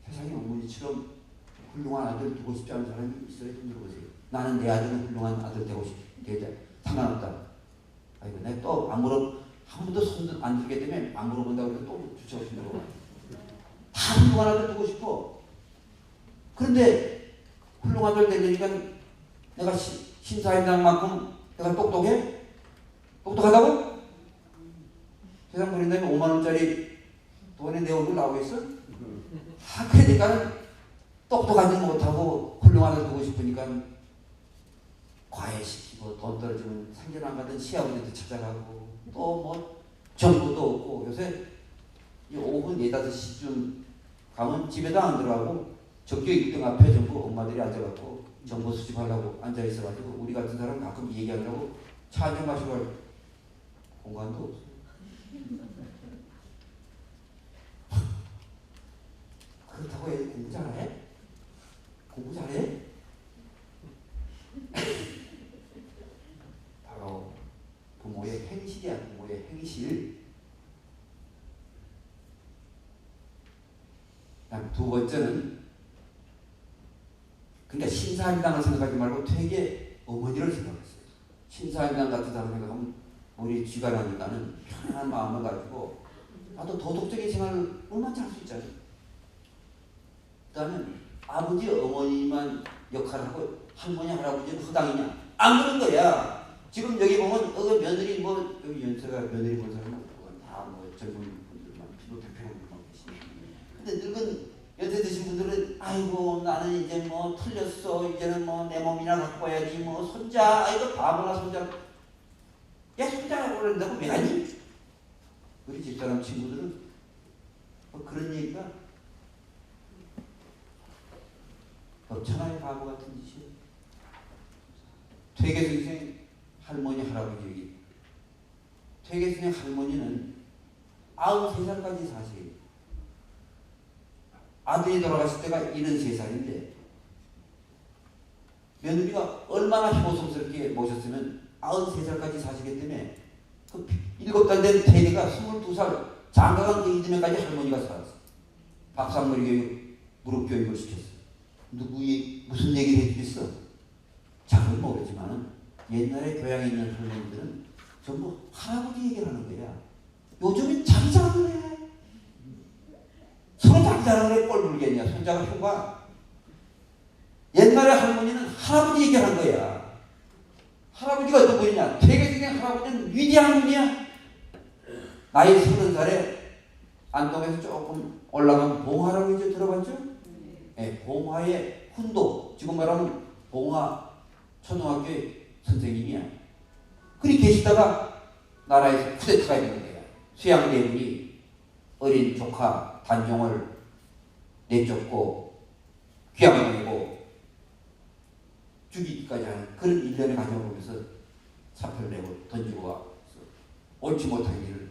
[SPEAKER 1] 세상에 어머니처럼 훌륭한 아들 두고 싶지 않은 사람이 있어요? 손 들어보세요. 나는 내 아들은 훌륭한 아들 되고 싶다. 상관없다. 아이고, 내가 또 안 물어, 한 번도 손 안 들게 되면 안 물어본다고 해서 또 주체가 없습니다. 다 훌륭한 아들 두고 싶어. 그런데 훌륭한 아들 되니까 내가 신사임당만큼 내가 똑똑해? 똑똑하다고? 세상 버린다면 5만원짜리 돈에 내 얼굴 나오겠어? 그러니까 똑똑하지 못하고 훌륭한 아들 두고 싶으니까 과외시키고 돈 떨어지면 상견 안 가던 시아버지한테 찾아가고 또 뭐 정보도 없고 요새 오후 4, 5시쯤 가면 집에도 안 들어가고 적교 1등 앞에 전부 엄마들이 앉아갖고 정보 수집하려고 앉아있어가지고 우리 같은 사람 가끔 얘기하려고 차 한잔 마시고 할 공간도 없어. 그렇다고 애들 공부 잘해? 공부 잘해? 바로 부모의 행실이야. 부모의 행실. 두 번째는 그러니까 신사임당을 생각하지 말고 되게 어머니를 생각했어요. 신사임당 같은 사람 생각하면 우리 쥐가 나니까는 편안한 마음을 가지고 나도 도덕적인 생활을 얼마나 할 수 있잖아요. 그다음에 아버지 어머니만 역할을 하고 할머니 할아버지는 허당이냐? 안 그런 거야. 지금 여기 보면 며느리 뭐 여기 연세가 며느리 본 사람은 다 뭐 젊은 분들만 피부 평평한 분만 계시네. 근데 늙은 연세 드신 분들은 아이고 나는 이제 뭐 틀렸어. 이제는 뭐 내 몸이나 갖고 와야지. 뭐 손자 아이고 바보나 손자. 야 손자라고 그런다고 왜 하니? 우리 집사람 친구들은 뭐 그런 얘기가 천하의 바보 같은 짓이에요. 퇴계 선생 할머니 할아버지 얘기. 퇴계 선생 할머니는 93살까지 사세요. 아들이 돌아갔을 때가 73살인데 며느리가 얼마나 희노성스럽게 모셨으면 93살까지 사시기 때문에 그 7달 된 퇴계가 22살 장가간 그 이듬해까지 할머니가 살았어. 밥상머리 교육, 무릎 교육을 시켰어. 누구의 무슨 얘기를 해주겠어? 잘은 모르지만 옛날에 교양에 있는 할머니들은 전부 할아버지 얘기를 하는 거야. 요즘은 자기 자랑을 해. 서로 자기 자랑을 해. 꼴 불겠냐. 손자가 효가. 옛날에 할머니는 할아버지 얘기를 한 거야. 할아버지가 누구냐? 퇴계생의 할아버지는 위대한 분이야. 나이 30살에 안동에서 조금 올라간 봉할아버지 들어봤죠? 네, 봉화의 훈도, 지금 말하면 봉화 초등학교의 선생님이야. 그리 계시다가 나라에서 쿠데타가 있는 거야. 수양대군이 어린 조카 단종을 내쫓고 귀양보내고 죽이기까지 하는 그런 일련의 과정을 보면서 사표를 내고 던지고 와서 옳지 못한 일을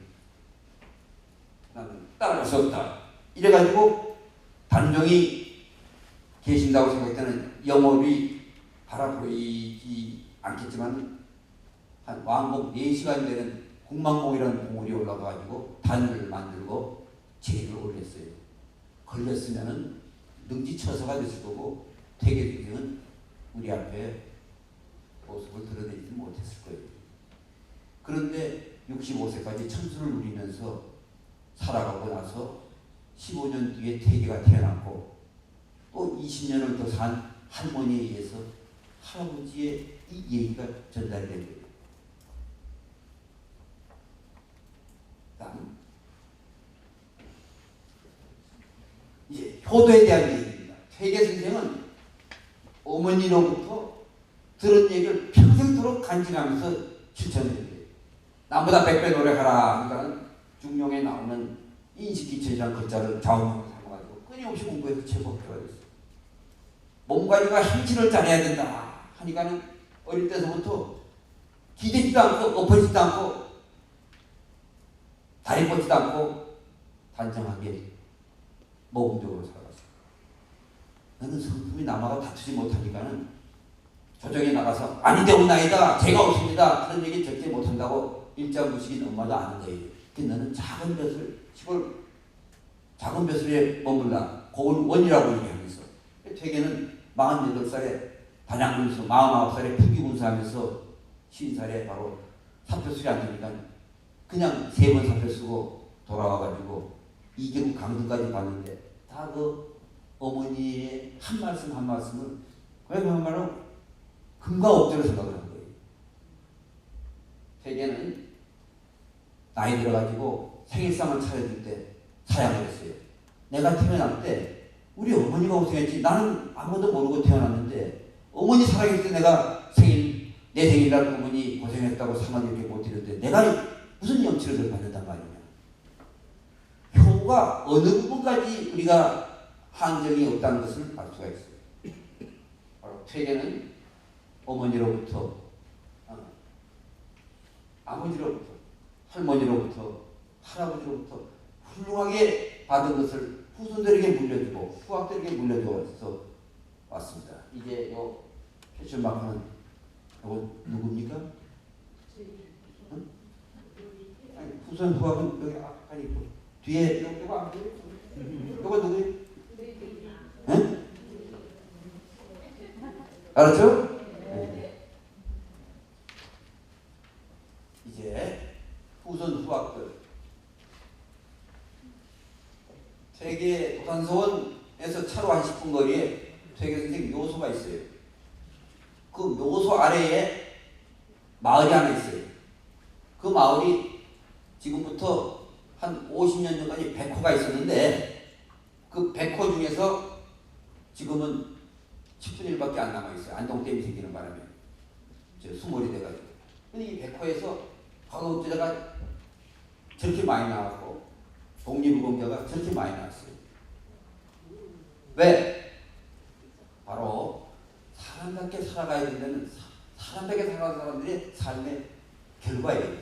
[SPEAKER 1] 나는 따라갈 수 없다. 이래가지고 단종이 계신다고 생각했다는 영월이 바라보이지 않겠지만 한 왕복 4시간 되는 국망봉이라는 봉우리에 올라가가지고 단을 만들고 제를 올렸어요. 걸렸으면은 능지처사가 됐을 거고 퇴계 선생은 우리 앞에 모습을 드러내지 못했을 거예요. 그런데 65세까지 천수를 누리면서 살아가고 나서 15년 뒤에 퇴계가 태어났고 또 20년을 더 산 할머니에 의해서 할아버지의 이 얘기가 전달이 된 거예요. 다음 이제 효도에 대한 얘기입니다. 퇴계 선생은 어머니로부터 들은 얘기를 평생토록 간직하면서 실천해야 돼요. 남보다 100배 노력하라. 그러니까 중용에 나오는 인식기체라는 글자를 좌우명으로 삼아가지고 끊임없이 공부해서 최고 필요가 됐어요. 몸 관리가 행실을 잘해야 된다 하니까는 어릴 때서부터 기대지도 않고 엎어지지도 않고 다리 뻗지도 않고 단정하게 모범적으로 살아갔어요. 너는 성품이 남하고 다투지 못하니까는 조정에 나가서 아니되옵나이다, 제가 없습니다, 그런 얘기 절대 못한다고 일자무식인 엄마도 아는 거예요. 근데 너는 작은 벼슬, 시골 작은 벼슬에 머물라, 고운 원이라고 얘기하면서 퇴계는 48살에 단양군에서 49살에 풀기군사하면서 50살에 바로 사표 수리 안 되니까 그냥 3번 사표 쓰고 돌아와가지고 이경국 강등까지 갔는데 다 그 어머니의 한 말씀 한 말씀을 그야말로 금과 옥조로 생각을 한 거예요. 퇴계는 나이 들어가지고 생일상을 차려줄 때 사양을 했어요. 내가 태어날 때 우리 어머니가 고생했지, 나는 아무도 모르고 태어났는데 어머니 살아계실 때 내가 내 생일날 어머니 고생했다고 상을 이렇게 못 드렸는데 내가 무슨 염치를 받는단 말이냐. 효가 어느 부분까지 우리가 한정이 없다는 것을 알 수가 있어요. 바로 퇴계는 어머니로부터, 아버지로부터, 할머니로부터, 할아버지로부터 훌륭하게 받은 것을 후손들에게 물려주고 후학들에게 물려줘서 왔습니다. 이제 요 캐션 마크는 이거 누굽니까? 응? 아니, 후손 후학은 여기 앞에 있고 뒤에 이거 안 보여요? 이거 누구예요? 응? 알았죠? 네. 이제 후손 후학들 퇴계 도산서원에서 차로 한 10분 거리에 퇴계 선생 묘소가 있어요. 그 묘소 아래에 마을이 하나 있어요. 그 마을이 지금부터 한 50년 전까지 백호가 있었는데 그 백호 중에서 지금은 10분의 1밖에 안 남아있어요. 안동댐이 생기는 바람에 수몰이 돼가지고. 근데 이 백호에서 과거업자가 저렇게 많이 나왔고 독립유공자가 저렇게 많이 나왔어요. 왜? 바로 사람답게 살아가야 된다는, 사람답게 살아가는 사람들의 삶의 결과예요.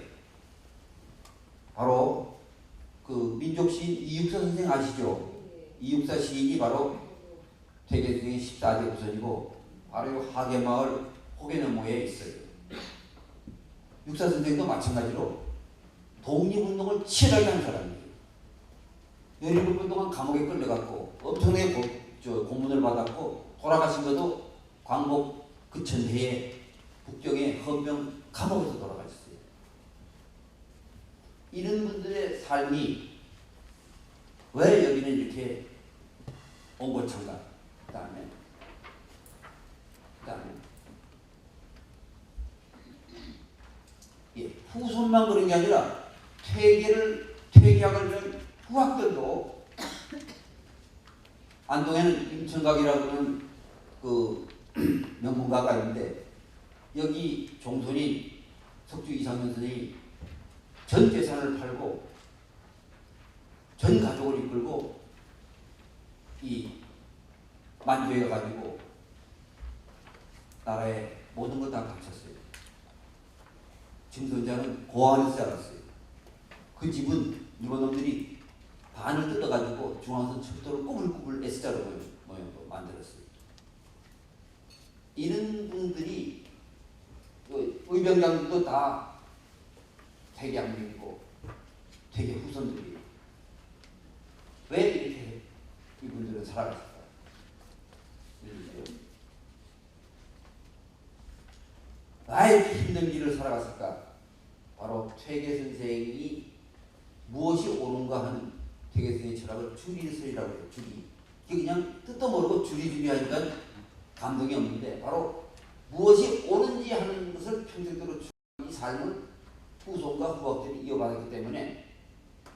[SPEAKER 1] 바로 그 민족 시인 이육사 선생 아시죠? 이육사 시인이 바로 퇴계 중에 14대 후손이고 바로 이 하계마을 호계너머에 있어요. 육사 선생도 마찬가지로 독립운동을 치열하게 한 사람이에요. 17번 동안 감옥에 끌려갔고 엄청나게 고문을 받았고 돌아가신 것도 광복 그 전해에 북경의 헌병 감옥에서 돌아가셨어요. 이런 분들의 삶이 왜 여기는 이렇게 옹고창가, 그 다음에 후손만 그런 게 아니라 퇴계학을 한 후학들도 안동에는 임천각이라고 하는 그 명문가가 있는데 여기 종손이 석주 이상현 선생이 전 재산을 팔고 전 가족을 이끌고 이 만주에 가가지고 나라의 모든 걸 다 바쳤어요. 짐선자는 고아원에서 자랐어요. 그 집은 일본놈들이 반을 뜯어가지고 중앙선 척도를 꾸불꾸불 S자로 모양으로 만들었어요. 이런 분들이 의병장들도 다 퇴계학명이고 퇴계 후손들이 왜 이렇게 이분들은 살아갔을까? 왜 이렇게 힘든 길을 살아갔을까? 바로 퇴계 선생이 무엇이 옳은가 하는 퇴계 선생의 철학을 주리설이라고 해요. 주리. 이게 그냥 뜻도 모르고 주리주리 하니까 감동이 없는데 바로 무엇이 옳은지 하는 것을 평생도록 이 삶을 후손과 후학들이 이어받았기 때문에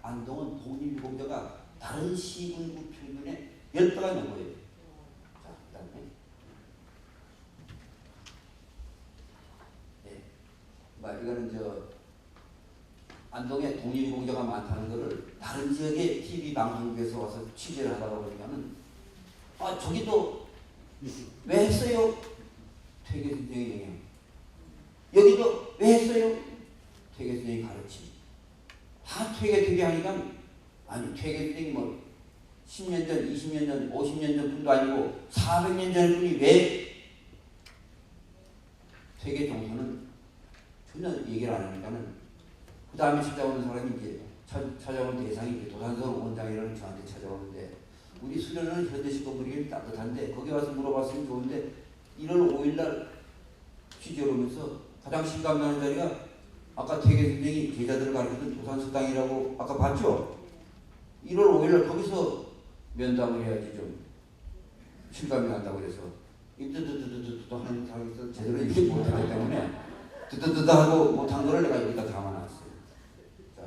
[SPEAKER 1] 안동은 독립유공자가 다른 시군구 평균의 10배가 넘어요. 자, 그 다음에 이거는 안동에 독립유공자가 많다는 것을 다른 지역의 TV 방송국에서 와서 취재를 하다가 보니까는 저기도 왜 했어요? 퇴계 선생의 영향. 여기도 왜 했어요? 다 퇴계 하니까 아니 퇴계 뭐 10년 전, 20년 전, 50년 전 분도 아니고 400년 전 분이 왜 퇴계 정서는 전혀 얘기를 안 하니까는 그 다음에 찾아오는 사람이 이제 찾아오는 대상이 이제 도산서 원장이라는 저한테 찾아오는데 우리 수련은 현대식 건물이 따뜻한데 거기 와서 물어봤으면 좋은데 1월 5일 날 취재를 오면서 가장 실감나는 자리가 아까 퇴계 선생이 제자들을 가르치던 도산서당이라고 아까 봤죠? 1월 5일 날 거기서 면담을 해야지 좀 실감이 난다고 그래서 입드드드드드드 하는 사람이 제대로 읽지 못하기 때문에 드드드드 하고 못한 거를 내가 여기다 담아놨어요. 자.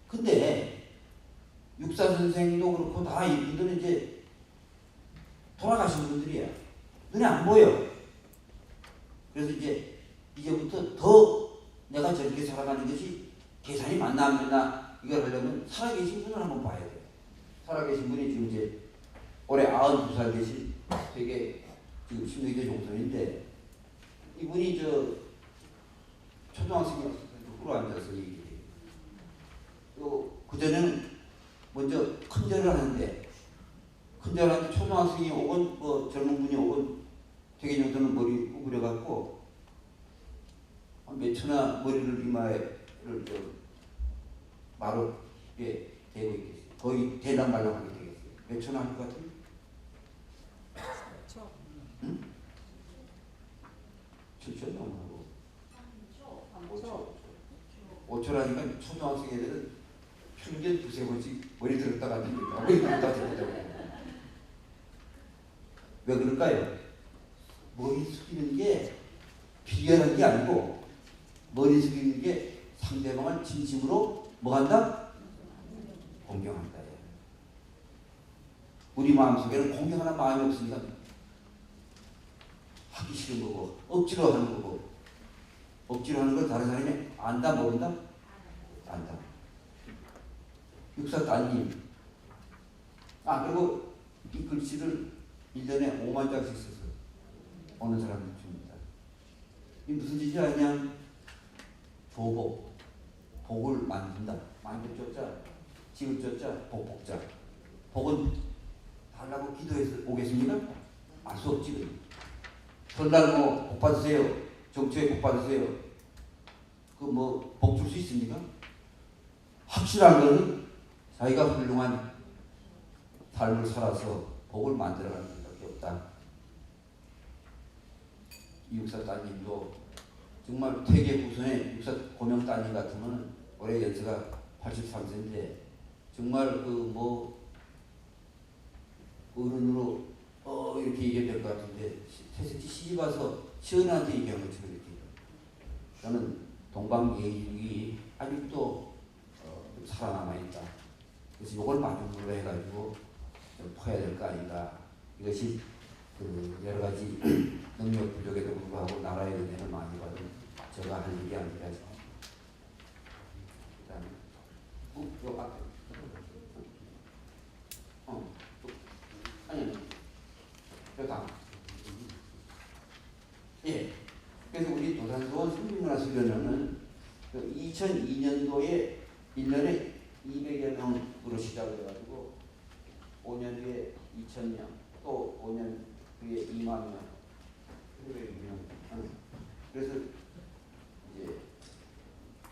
[SPEAKER 1] 근데 육사 선생도 그렇고 다 이분들은 이제 돌아가신 분들이야. 눈에 안 보여. 그래서 이제부터 더 내가 저렇게 살아가는 것이 계산이 맞나 안 맞나 이걸 하려면 살아계신 분을 한번 봐야 돼. 살아계신 분이 지금 이제 올해 92살 되신 되게 지금 심리대 종선인데 이분이 저 초등학생이 후로 앉아서 얘기해요. 그 전에는 먼저 큰절을 하는데 초등학생이 혹은 뭐 젊은 분이 혹은 되게 정도는 머리 구부려갖고 몇 초나 머리를 이마에를 마루에 대고 있겠어요. 거의 대담발랑하게 되겠어요. 몇 초나 할 것 같아요? 응? 7초 넘어가고 5초라니까 초등학생 애들은 평균 두세 번씩 머리 들었다가 듭니까? 머리 들었다가 듭니다. 왜 그럴까요? 머리 숙이는 게 비열한 게 아니고 머리 숙이는 게 상대방을 진심으로 뭐 한다? 공경한다. 우리 마음속에는 공경하는 마음이 없으니까 하기 싫은 거고 억지로 하는 거고 억지로 하는 걸 다른 사람이 안다 모른다? 안다. 육사 따님 그리고 이 글씨를 1년에 5만 장씩 써서 어느 사람이 줍니다. 이 무슨 짓이 아니냐? 조복, 복을 만든다. 만들조자, 지을조자, 복복자. 복은 달라고 기도해서 오겠습니까? 알 수 없지. 설날 뭐 복 받으세요. 정초에 복 받으세요. 그 뭐 복 줄 수 있습니까? 확실한 것은 자기가 훌륭한 삶을 살아서 복을 만들어가는 것밖에 없다. 이 육사 따님도 정말 퇴계 후손의 육사 고명 따님 같으면 올해 연세가 83세인데 정말 그 뭐 어른으로 이렇게 얘기해야 될 것 같은데 태석지 시집 와서 시어머니한테 얘기한 것처럼 이렇게 저는 동방예의주의 아직도 살아남아 있다. 그래서 이걸 마중물로 해가지고 좀 퍼야 될 거 아닌가. 이것이 그 여러 가지 능력 부족에도 불구하고 나라의 은혜를 많이 받은 제가 할 일이 아니라. 그다음에 요 앞에 아니 요 다음 그래서 우리 도산서원 성균문화수련회는 2002년도에 1년에 200여 명으로 시작을 해가지고 5년 뒤에 2,000명, 또 5년 뒤에 2만 명, 100명. 그래서 이제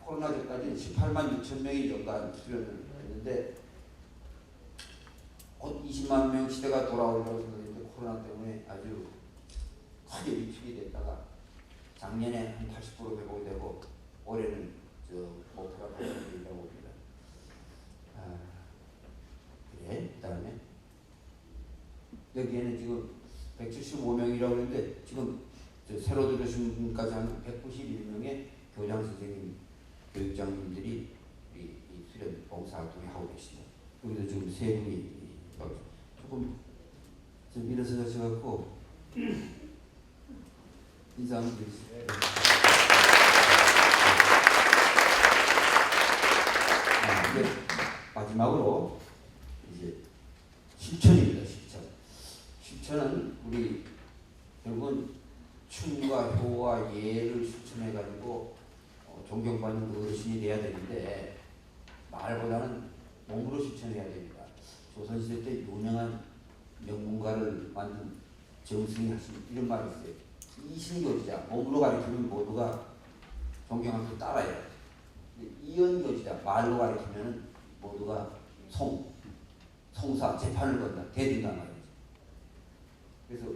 [SPEAKER 1] 코로나 전까지는 18만 6천 명이 연간 수련을 했는데 곧 20만 명 시대가 돌아오려고 생각했는데 코로나 때문에 아주 크게 위축이 됐다가 작년에 한 80% 회복이 되고 올해는 목표가 80%라고 봅니다. 그래. 그다음에 여기에는 지금 175명이라고 했는데 지금 새로 들으신 분까지 한 191명의 교장 선생님, 교육장님들이 이 수련 봉사활동을 하고 계십니다. 여기도 지금 세 분이 조금 좀 일어서 가셔갖고 인사 한번 드리시죠. 이제 마지막으로 이제 실천입니다. 실천은 우리 결국은 춤과 효와 예를 실천해가지고 받는 어르신이 돼야 되는데 말보다는 몸으로 실천해야 됩니다. 조선시대 때 유명한 명문가를 만든 정승이 하신 이런 말이 있어요. 이신교지자, 몸으로 가르치면 모두가 존경하면서 따라해요. 이연교지자, 말로 가르치면 모두가 송사, 재판을 건다, 대든단 말이죠. 그래서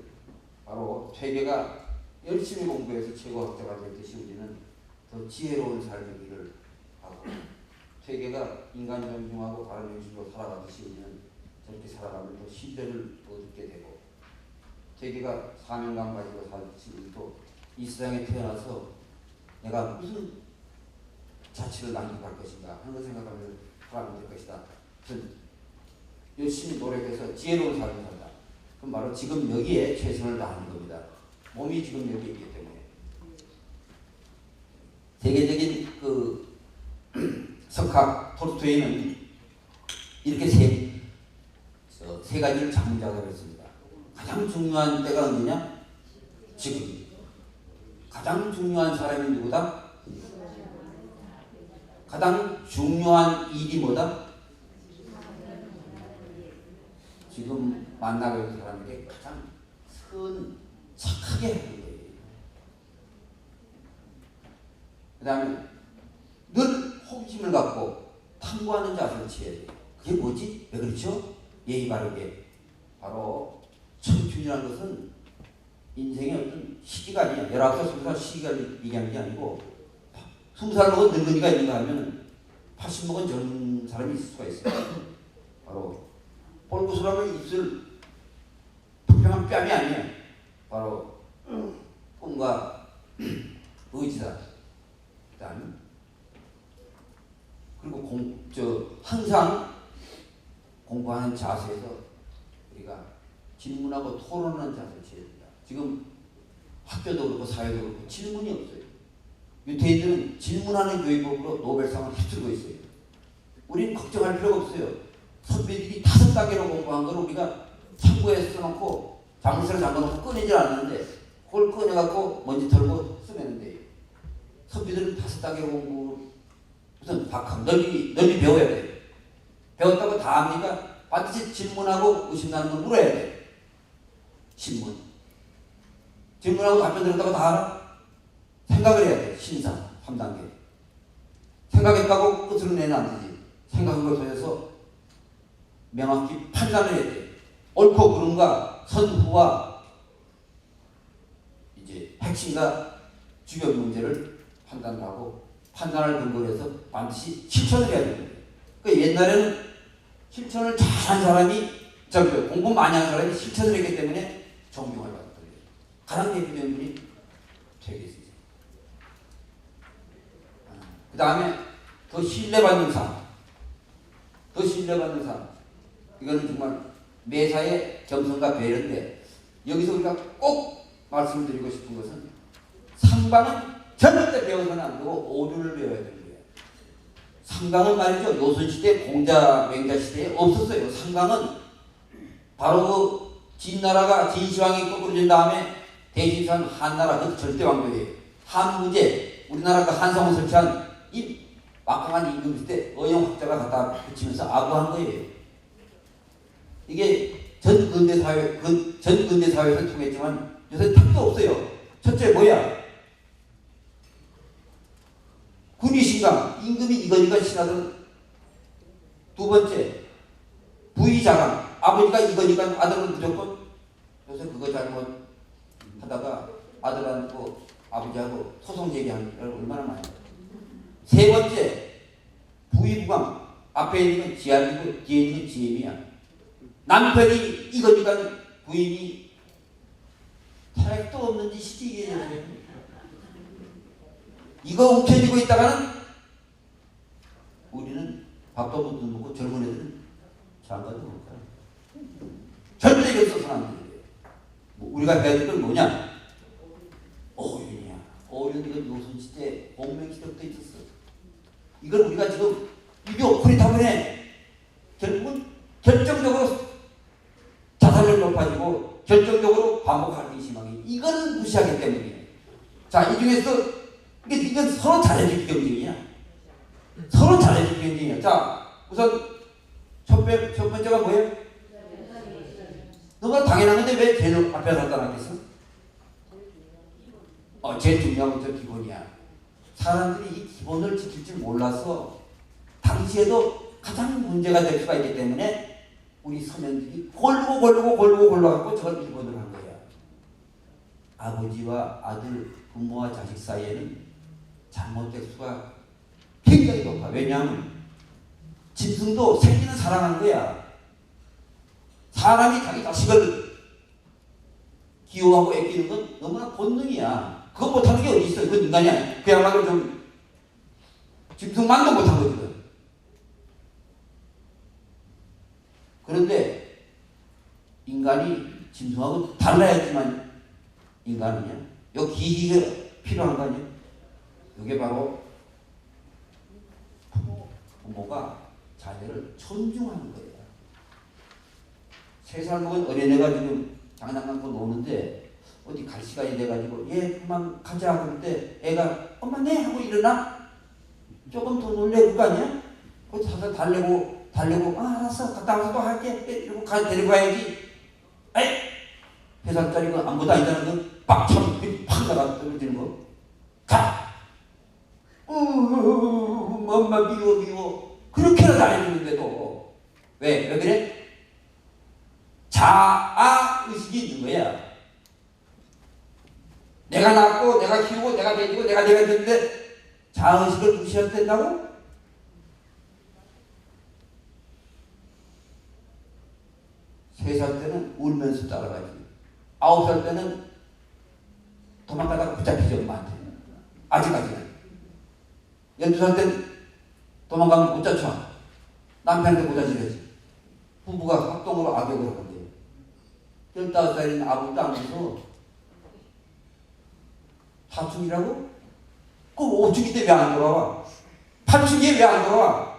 [SPEAKER 1] 바로 퇴계가 열심히 공부해서 최고학자가 될 듯이 우리는 더 지혜로운 삶의 길을 하고, 퇴계가 인간 존중하고 바른 형식으로 살아가듯이 우리는 저렇게 살아가면 더 신뢰를 얻게 되고, 퇴계가 사명감 가지고 살듯이 우리도 이 세상에 태어나서 내가 무슨 자취를 남겨갈 것인가 하는 걸 생각하면서 살아가면 될 것이다. 그래서 열심히 노력해서 지혜로운 삶을 산다. 그럼 바로 지금 여기에 최선을 다하는 겁니다. 몸이 지금 여기에 있기 때문에. 세계적인 그 석학 톨스토이는 이렇게 세 가지를 장문작을 했습니다. 가장 중요한 때가 언제냐? 지금. 가장 중요한 사람이 누구다? 가장 중요한 일이 뭐다? 지금 만나고 있는 사람에게 가장 착하게 하는 거예요. 그 다음에 늘 호기심을 갖고 탐구하는 자세를 취해야 돼요. 그게 뭐지? 왜 그렇죠? 예의 바르게. 바로 청춘이라는 것은 인생의 어떤 시기가 아니야. 19살, 20살 시기를 얘기하는 게 아니고 20살 먹은 늙은이가 있는가 하면 80 먹은 젊은 사람이 있을 수가 있어요. 바로 볼구스라면 입술 불평한 뺨이 아니에요. 바로 꿈과 의지다. 그다음에 그리고 항상 공부하는 자세에서 우리가 질문하고 토론하는 자세를 취해야 됩니다. 지금 학교도 그렇고 사회도 그렇고 질문이 없어요. 유태인들은 질문하는 교육법으로 노벨상을 휩쓸고 있어요. 우리는 걱정할 필요가 없어요. 선배들이 5단계로 공부한 걸 우리가 창고에 써놓고 자물쇠를 잠궈놓고 꺼내질 않는데 그걸 꺼내갖고 먼지 털고 쓰면 돼요. 선배들은 5단계로 공부 우선 박학 넓이 배워야 돼요. 배웠다고 다 합니까? 반드시 질문하고 의심나는 걸 물어야 돼요. 신문. 질문하고 답변 들었다고 다 알아? 생각을 해야 돼. 신사 3단계. 생각했다고 끝으로 내면 안 되지. 생각한 걸 통해서 명확히 판단을 해야 돼. 옳고 그른가 선후와 이제 핵심과 주요 문제를 판단하고 판단을 근거로 해서 반드시 실천을 해야 됩니다. 그러니까 옛날에는 실천을 잘한 사람이 공부 많이 한 사람이 실천을 했기 때문에 존경을 받았거든요. 가장 대표적인 분이 퇴계시죠. 그 다음에 더 신뢰받는 삶. 이거는 정말 매사의 겸손과 배려인데 여기서 우리가 꼭 말씀드리고 싶은 것은 상방은 절대 배워서는 안 되고 오류를 배워야 되는 거예요. 상강은 말이죠. 요선시대 공자 맹자시대에 없었어요. 상강은 바로 그 진나라가 진시황이 거꾸로진 다음에 대신한 한나라 그 절대 왕조예요. 한무제 우리나라 그 한성을 설치한 이 막강한 임금 시대 어영학자가 갖다 붙이면서 아부한 거예요. 이게 전 근대 사회에서 통했지만 요새 택도 없어요. 첫째 뭐야? 군위 신강, 임금이 이거니까 신하들은. 두 번째 부위 자랑, 아버지가 이거니까 아들은 무조건. 요새 그거 잘못 하다가 아들하고 아버지하고 소송 제기하는 게 얼마나 많아요. 세 번째 부위부강, 앞에 있는 건 지아이고 뒤에 있는 건 지임이야. 남편이 이거니까 부인이 타락도 없는 짓이지 이게. 이거 움켜쥐고 있다가는 우리는 밥도 못 먹고 젊은 애들은 장가도 못 가요. 절대 이거 써서는 안 돼요. 우리가 해야 될 건 뭐냐? 어른이야. 어른 이건 요선시대 공명시대부터 있었어. 이걸 우리가 지금 이게 오크리타분에 결국은 결정적으로 자살률 높아지고 결정적으로 반복하는 게 심하게 이거는 무시하기 때문이에요. 자, 이 중에서 이건 서로 잘해주기 경쟁이야. 서로 잘해주는 경쟁이야. 자, 우선 첫 번째가 뭐예요? 너가 당연한 건데 왜 제일 앞에 갖다 놨겠어? 제일 중요한 건 저 기본이야. 사람들이 이 기본을 지킬 줄 몰라서 당시에도 가장 문제가 될 수가 있기 때문에 우리 서면들이 골라갖고 저걸 일본으로 한 거야. 아버지와 아들, 부모와 자식 사이에는 잘못될 수가 굉장히 높아. 왜냐하면 짐승도 새끼는 사랑하는 거야. 사람이 자기 자식을 기호하고 애끼는 건 너무나 본능이야. 그거 못하는 게 어디 있어? 그건 인간이 아니야. 그야말로 좀 짐승만도 못한 거거든. 그런데 인간이 짐승하고 달라야지만 인간이냐? 여기 기희가 필요한 거 아니야? 이게 바로 부모가 자녀를 존중하는 거예요. 3살 먹은 어린애가 지금 장난감고 노는데 어디 갈 시간이 돼가지고 얘 그만 가자 그럴 때 애가 엄마 네 하고 일어나? 조금 더 놀래 그거 아니야? 거기 가서 달래고 알았어 갔다 와서 또 할게 이러고 데리고 가야지. 에이 3살짜리가 아무것도 아니잖아. 그 빡쳐 팍 나가 떨어지는 거 가! 엄마 미워 그렇게나 잘해주는데도 왜 그래? 자아의식이 있는 거야. 내가 낳고 내가 키우고 내가 먹이고 내가 되는데 자아의식을 무시해도 된다고? 세 살 때는 울면서 따라가지. 9살 때는 도망가다가 붙잡히죠 엄마한테. 아직까지는. 12살 때는 도망가면 못 잡혀. 남편한테 못 잡히지. 부부가 합동으로 악역을 하는데요. 15살인 아무것도 안 해서 사춘기라고? 그 5춘기 때 왜 안 돌아와? 8춘기에 왜 안 돌아와?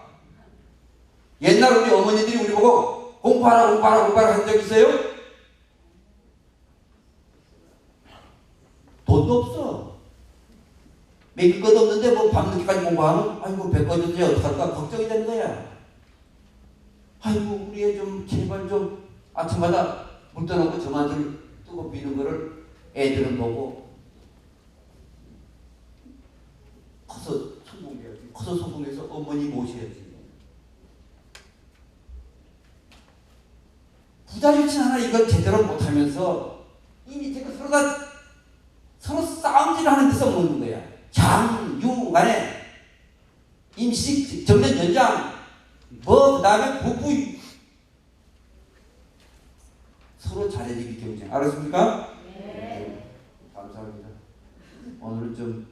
[SPEAKER 1] 옛날 우리 어머니들이 우리 보고 공부하라 한 적 있어요? 돈도 없어. 먹을 것도 없는데 뭐 밤늦게까지 공부하면 아이고 배 꺼졌지 어떡할까 걱정이 되는 거야. 아이고 우리 애 좀 제발 좀 아침마다 물 떠놓고 저만들 뜨고 비는 거를 애들은 보고 커서 성공해야지. 커서 성공해서 어머니 모셔야지. 부자유치 하나 이걸 제대로 못하면서 이 밑에 거 서로 싸움질 하는 데서 먹는 거야. 장, 유 간에 임식, 정년 연장 그 다음에 부부 서로 잘해주기 경쟁. 알았습니까? 네. 감사합니다. 오늘은 좀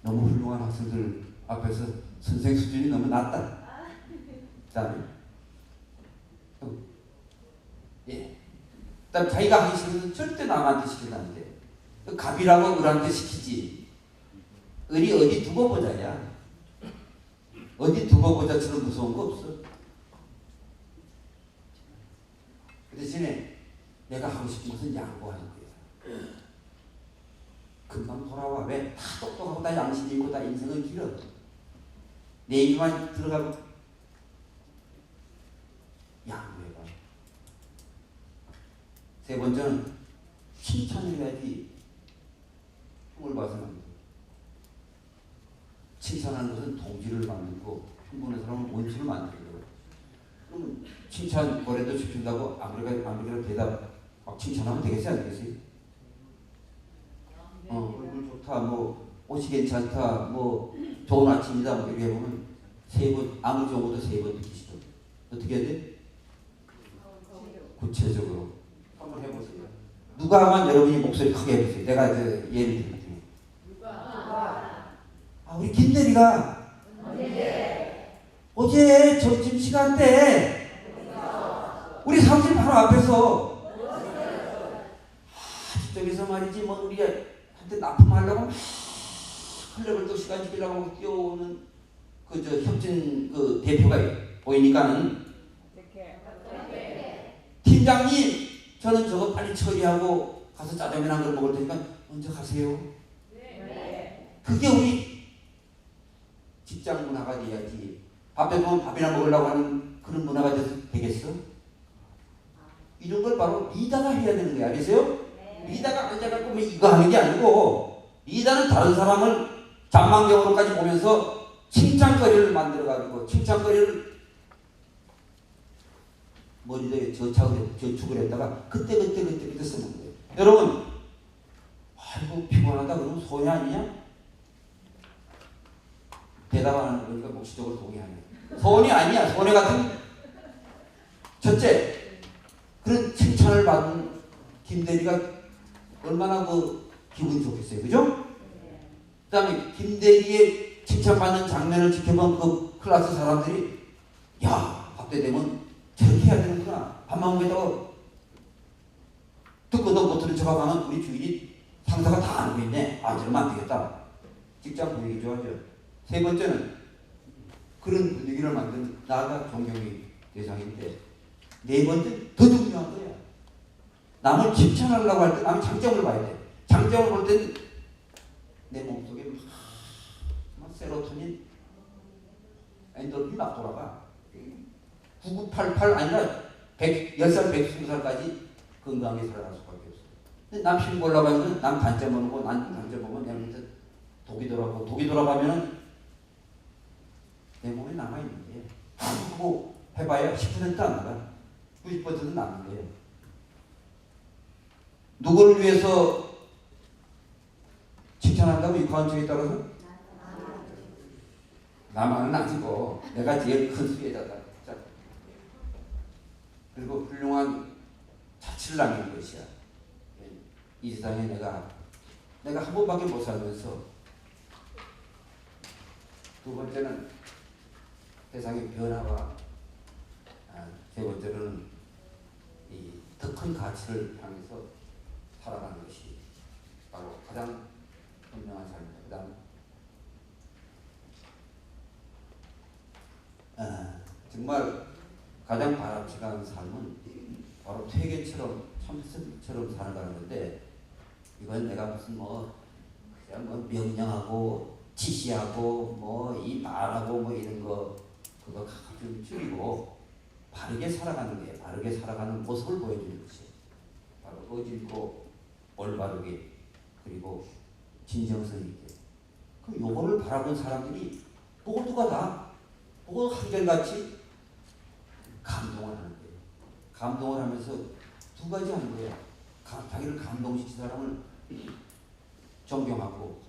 [SPEAKER 1] 너무 훌륭한 학생들 앞에서 선생 수준이 너무 낮다. 그 다음에 그다음 자기가 하기 싫으면 절대 남한테 시키면 안 돼. 갑이라고 을한테 시키지. 을이 어디 두고 보자야. 어디 두고 보자처럼 무서운 거 없어. 그 대신에 내가 하고 싶은 것은 양보하는 거야. 금방 돌아와. 왜? 다 똑똑하고 다 양심이 있고 다 인생은 길어. 내 입만 들어가고 양보해봐. 세 번째는 칭찬을 해야지. 흉을 봐서는 안 돼. 칭찬하는 것은 동지를 만들고 흉보는 사람은 원수를 만들거든. 그러면 칭찬 거래도 지킨다고 아무리가 대답 막 칭찬하면 되겠어요? 안 되겠어요? 얼굴 좋다, 뭐 옷이 괜찮다, 뭐 좋은 아침이다, 뭐 이렇게 해보면 3번, 아무리 좋은 것도 3번 듣기 싫어. 어떻게 해야 돼? 구체적으로 한번 해보세요. 누가 하면 여러분이 목소리 크게 해보세요. 내가 예를 드릴게요. 우리 김대리가 어제 점심시간 때 우리 사무실 바로 앞에서 저쪽에서 말이지 뭐 우리한테 납품하려고 막 클럽을 또 시간 지키려고 뛰어오는 그저 협진 그 대표가 보이니까는 팀장님 저는 저거 빨리 처리하고 가서 짜장면 한 그릇 먹을 테니까 먼저 가세요. 그게 우리 직장 문화가 돼야지. 밥 배고프면 밥이나 먹으려고 하는 그런 문화가 되겠어? 이런 걸 바로 리더가 해야 되는 거야. 알겠어요? 리더가 앉아갖고 뭐 이거 하는 게 아니고, 리더는 다른 사람을 잔망경으로까지 보면서 칭찬거리를 만들어가지고 칭찬거리를 머리에 저축을 했다가 그때 쓰는 거예요. 여러분, 아이고 피곤하다 그러면 손해 아니냐? 대답 안 하는 거니까 묵시적으로 동의하네. 손해 아니야. 손해 같은. 첫째, 그런 칭찬을 받은 김대리가 얼마나 그 기분이 좋겠어요. 그죠? 그 다음에 김대리의 칭찬받는 장면을 지켜본 그 클래스 사람들이, 야, 밥때 되면 저렇게 해야 되는구나. 밥만 먹겠다고 듣고도 못 들은 척하고 하면 우리 주인이 상사가 다 알고 있네. 아, 저러면 안 되겠다. 직장 분위기 좋아져. 세 번째는 그런 분위기를 만든 나가 존경의 대상인데, 네 번째 더 중요한 거야. 남을 칭찬하려고 할 때 남의 장점을 봐야 돼. 장점을 볼 때는 내 몸속에 막 세로토닌, 엔도르핀 막 돌아가. 9988 아니라 10살, 120살까지 건강하게 살아갈 수밖에 없어. 근데 남 힘 보려고 하면 남 단점을 보고 난 단점 보면 내 밑에 독이 돌아가고, 독이 돌아가면은 내 몸에 남아있는데 하고 해봐야 10% 안 나가. 90%는 남는 거예요. 누구를 위해서 칭찬한다고 육하는 쪽에 따라서? 나만은 아니고 내가 제일 큰 수혜자다. 그리고 훌륭한 자취를 남긴 것이야. 이 세상에 내가 한 번밖에 못 살면서. 두 번째는 세상의 변화와, 세 번째로는 이 더 큰 가치를 향해서 살아가는 것이 바로 가장 현명한 삶입니다. 그다음 정말 가장 바람직한 삶은 바로 퇴계처럼 참새처럼 살아가는 건데, 이건 내가 무슨 그냥 명령하고 지시하고 이 말하고 이런 거 그거 좀 줄이고 바르게 살아가는 게, 바르게 살아가는 모습을 보여주는 것이 바로 어질고 올바르게, 그리고 진정성 있게. 그럼 요거를 바라본 사람들이 모두가 다 보고 한결같이 감동을 하는 거예요. 감동을 하면서 두 가지 하는 거예요. 자기를 감동시킨 사람을 존경하고,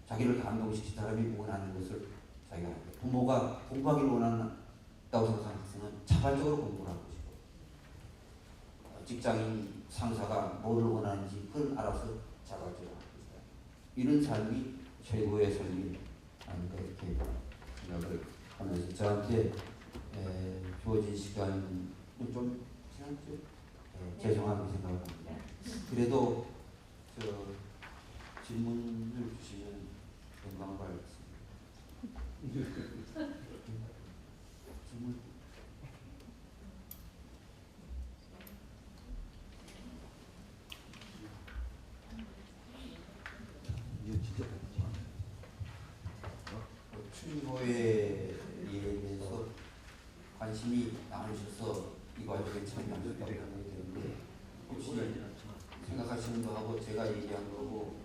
[SPEAKER 1] 자기를 감동시킨 사람이 원하는 것을 자기가 하는 거예요. 부모가 공부하기를 원한다고 생각하는 학생은 자발적으로 공부를 하고 싶고, 직장인 상사가 뭐를 원하는지 그걸 알아서 자발적으로 하고 있어요. 이런 삶이 최고의 삶이 아닌가 이렇게 생각을 하면서, 저한테 주어진 시간은 좀 죄송하게 생각합니다. 그래도 질문을 주시면 영광을 받겠습니다. 질문. 추인호에 대해서 관심이 많으셔서 이 과정에 참여하셨다고 생각되는데, 혹시 생각하시는 거하고 제가 얘기한 거고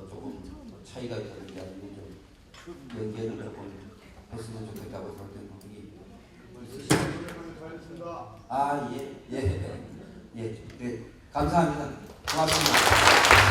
[SPEAKER 1] 조금 차이가 있다든지 아니면 좀 연계를 조금 했으면 좋겠다고 생각되는 부분이 있으시죠? 예. 네, 감사합니다. 고맙습니다.